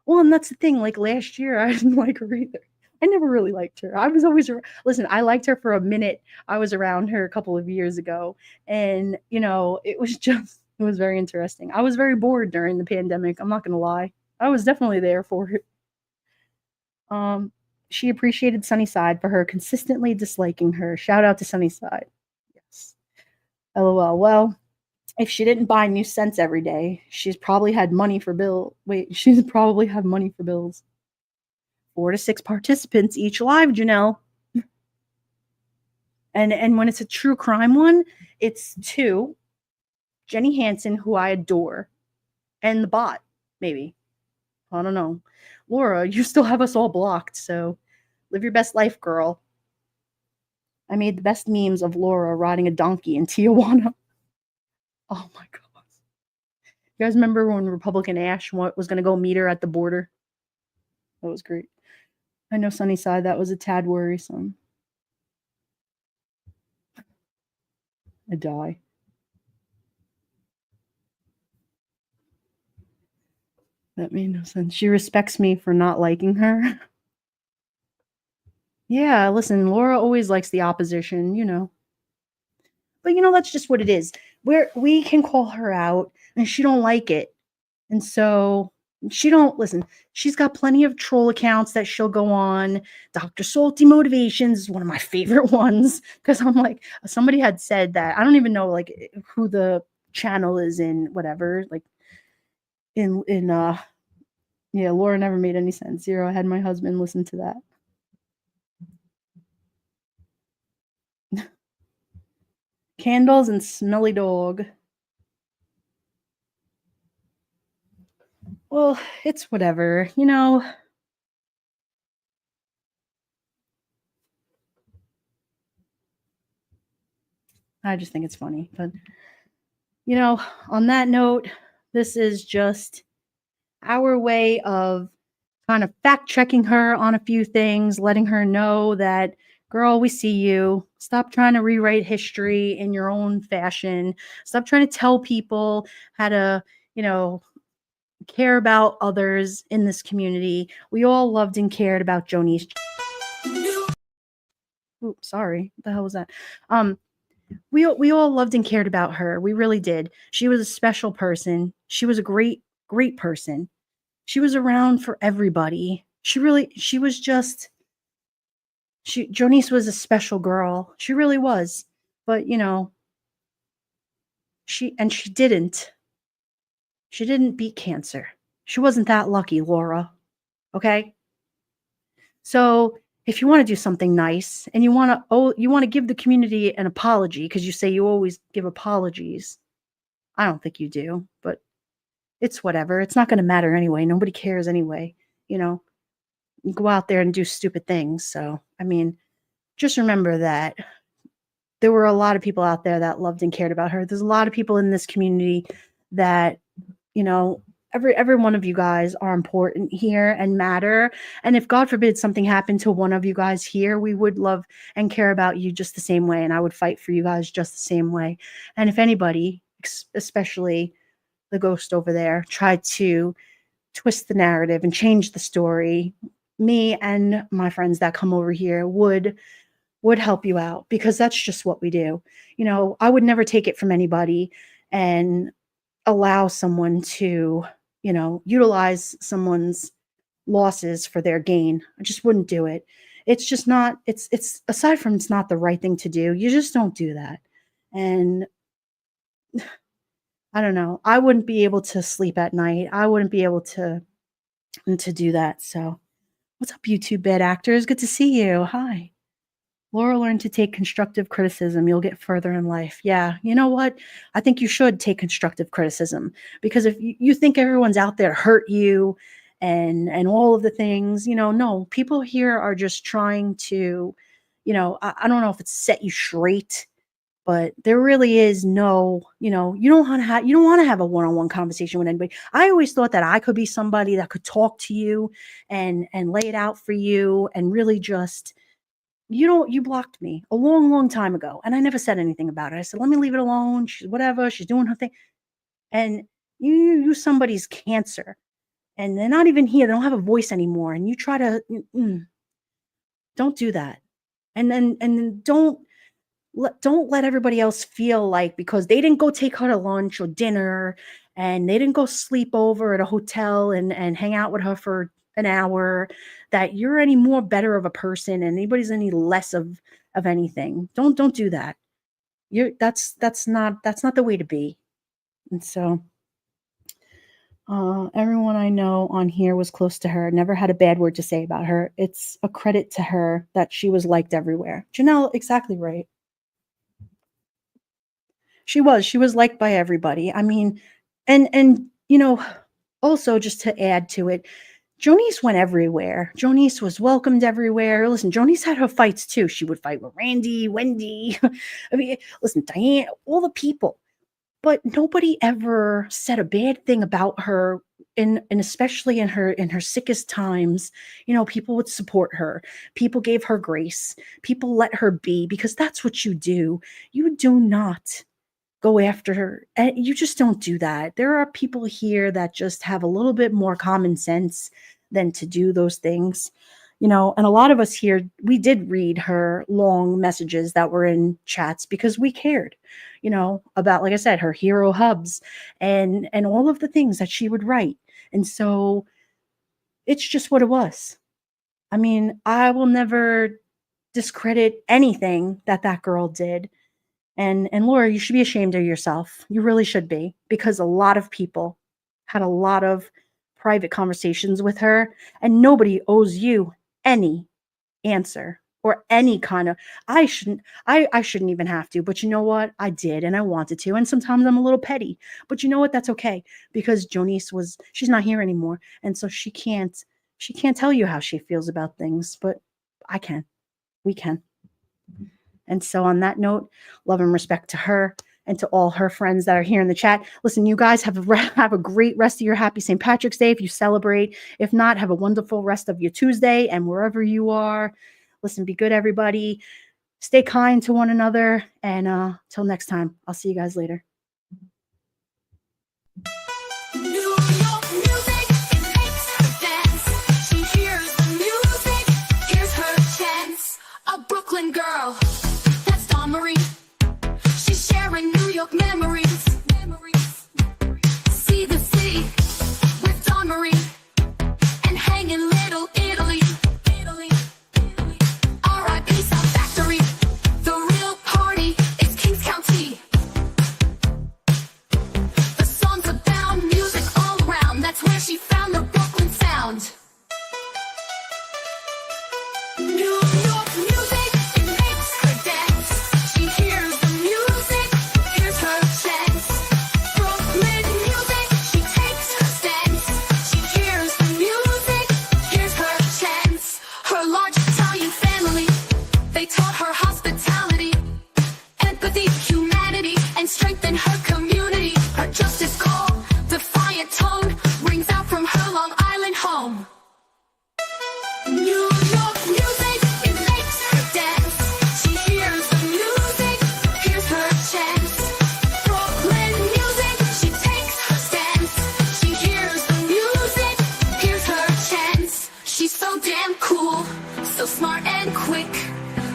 Speaker 2: and that's the thing. Like last year, I didn't like her either. I never really liked her. I was always listen. I liked her for a minute. I was around her a couple of years ago, and it was very interesting. I was very bored during the pandemic. I'm not gonna lie. I was definitely there for it. She appreciated Sunnyside for her consistently disliking her. Shout out to Sunnyside. Yes. LOL. Well, if she didn't buy new scents every day, she's probably had money for bills. She's probably had money for bills. 4 to 6 participants each live, Janelle. And when it's a true crime one, it's 2. Jenny Hansen, who I adore, and the bot, maybe. I don't know. Laura, you still have us all blocked, so live your best life, girl. I made the best memes of Laura riding a donkey in Tijuana. Oh my God. You guys remember when Republican Ash was going to go meet her at the border? That was great. I know Sunnyside, that was a tad worrisome. I die. That made no sense. She respects me for not liking her. Yeah, listen, Laura always likes the opposition, But that's just what it is. We can call her out and she don't like it. And so she don't listen. She's got plenty of troll accounts that she'll go on. Dr. Salty Motivations is one of my favorite ones because I'm like, somebody had said that. I don't even know like who the channel is in whatever, like yeah, Laura never made any sense. Zero. I had my husband listen to that. Candles and smelly dog. Well, it's whatever, I just think it's funny. But, on that note, this is just our way of kind of fact checking her on a few things, letting her know that, girl, we see you. Stop trying to rewrite history in your own fashion. Stop trying to tell people how to, care about others in this community. We all loved and cared about Jonice. Ooh, sorry. What the hell was that? We all loved and cared about her. We really did. She was a special person. She was a great person. She was around for everybody. She was just Jonice was a special girl. She really was. But, she didn't beat cancer. She wasn't that lucky, Laura. Okay? So, if you want to do something nice and you want to give the community an apology because you say you always give apologies. I don't think you do, but it's whatever. It's not going to matter anyway. Nobody cares anyway. You go out there and do stupid things. So, I mean, just remember that there were a lot of people out there that loved and cared about her. There's a lot of people in this community that, every one of you guys are important here and matter. And if God forbid something happened to one of you guys here, we would love and care about you just the same way. And I would fight for you guys just the same way. And if anybody, especially the ghost over there, tried to twist the narrative and change the story, me and my friends that come over here would help you out, because that's just what we do. I would never take it from anybody and allow someone to, utilize someone's losses for their gain. I just wouldn't do it. It's just not, it's aside from it's not the right thing to do, you just don't do that. And I don't know. I wouldn't be able to sleep at night. I wouldn't be able to do that. So what's up, YouTube bad actors? Good to see you. Hi. Laura learned to take constructive criticism. You'll get further in life. Yeah. You know what? I think you should take constructive criticism, because if you think everyone's out there to hurt you and all of the things, no, people here are just trying to, I don't know if it's set you straight, but there really is no, you don't want to have a one-on-one conversation with anybody. I always thought that I could be somebody that could talk to you and lay it out for you and really just, you blocked me a long time ago, and I never said anything about it. I said, let me leave it alone. She's whatever. She's doing her thing. And you use somebody's cancer, and they're not even here. They don't have a voice anymore. And you try to, don't do that. And then don't let everybody else feel like because they didn't go take her to lunch or dinner and they didn't go sleep over at a hotel and hang out with her for an hour, that you're any more better of a person and anybody's any less of anything. Don't do that. That's not the way to be. And so everyone I know on here was close to her, never had a bad word to say about her. It's a credit to her that she was liked everywhere. Janelle, exactly right. She was liked by everybody. I mean, and also just to add to it, Jonice went everywhere. Jonice was welcomed everywhere. Listen, Jonice had her fights too. She would fight with Randy, Wendy. I mean, listen, Diane, all the people. But nobody ever said a bad thing about her, and especially in her sickest times. People would support her. People gave her grace. People let her be, because that's what you do. You do not go after her. And you just don't do that. There are people here that just have a little bit more common sense than to do those things. And a lot of us here, we did read her long messages that were in chats because we cared, about, like I said, her hero hubs and all of the things that she would write. And so it's just what it was. I mean, I will never discredit anything that girl did. And Laura, you should be ashamed of yourself. You really should be, because a lot of people had a lot of private conversations with her, and nobody owes you any answer or any kind of, I shouldn't even have to, but you know what? I did, and I wanted to. And sometimes I'm a little petty, but you know what? That's okay, because Jonice she's not here anymore. And so she can't tell you how she feels about things, but I can, we can. And so on that note, love and respect to her and to all her friends that are here in the chat. Listen, you guys have a great rest of your happy St. Patrick's Day if you celebrate. If not, have a wonderful rest of your Tuesday, and wherever you are, listen, be good, everybody. Stay kind to one another. And till next time, I'll see you guys later.
Speaker 1: New York music.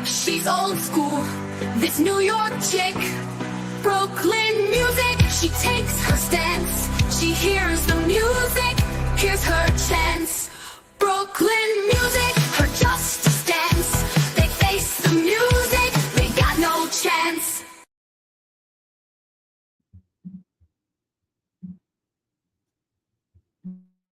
Speaker 1: She's old school, this New York chick. Brooklyn music, she takes her stance. She hears the music, here's her chance. Brooklyn music.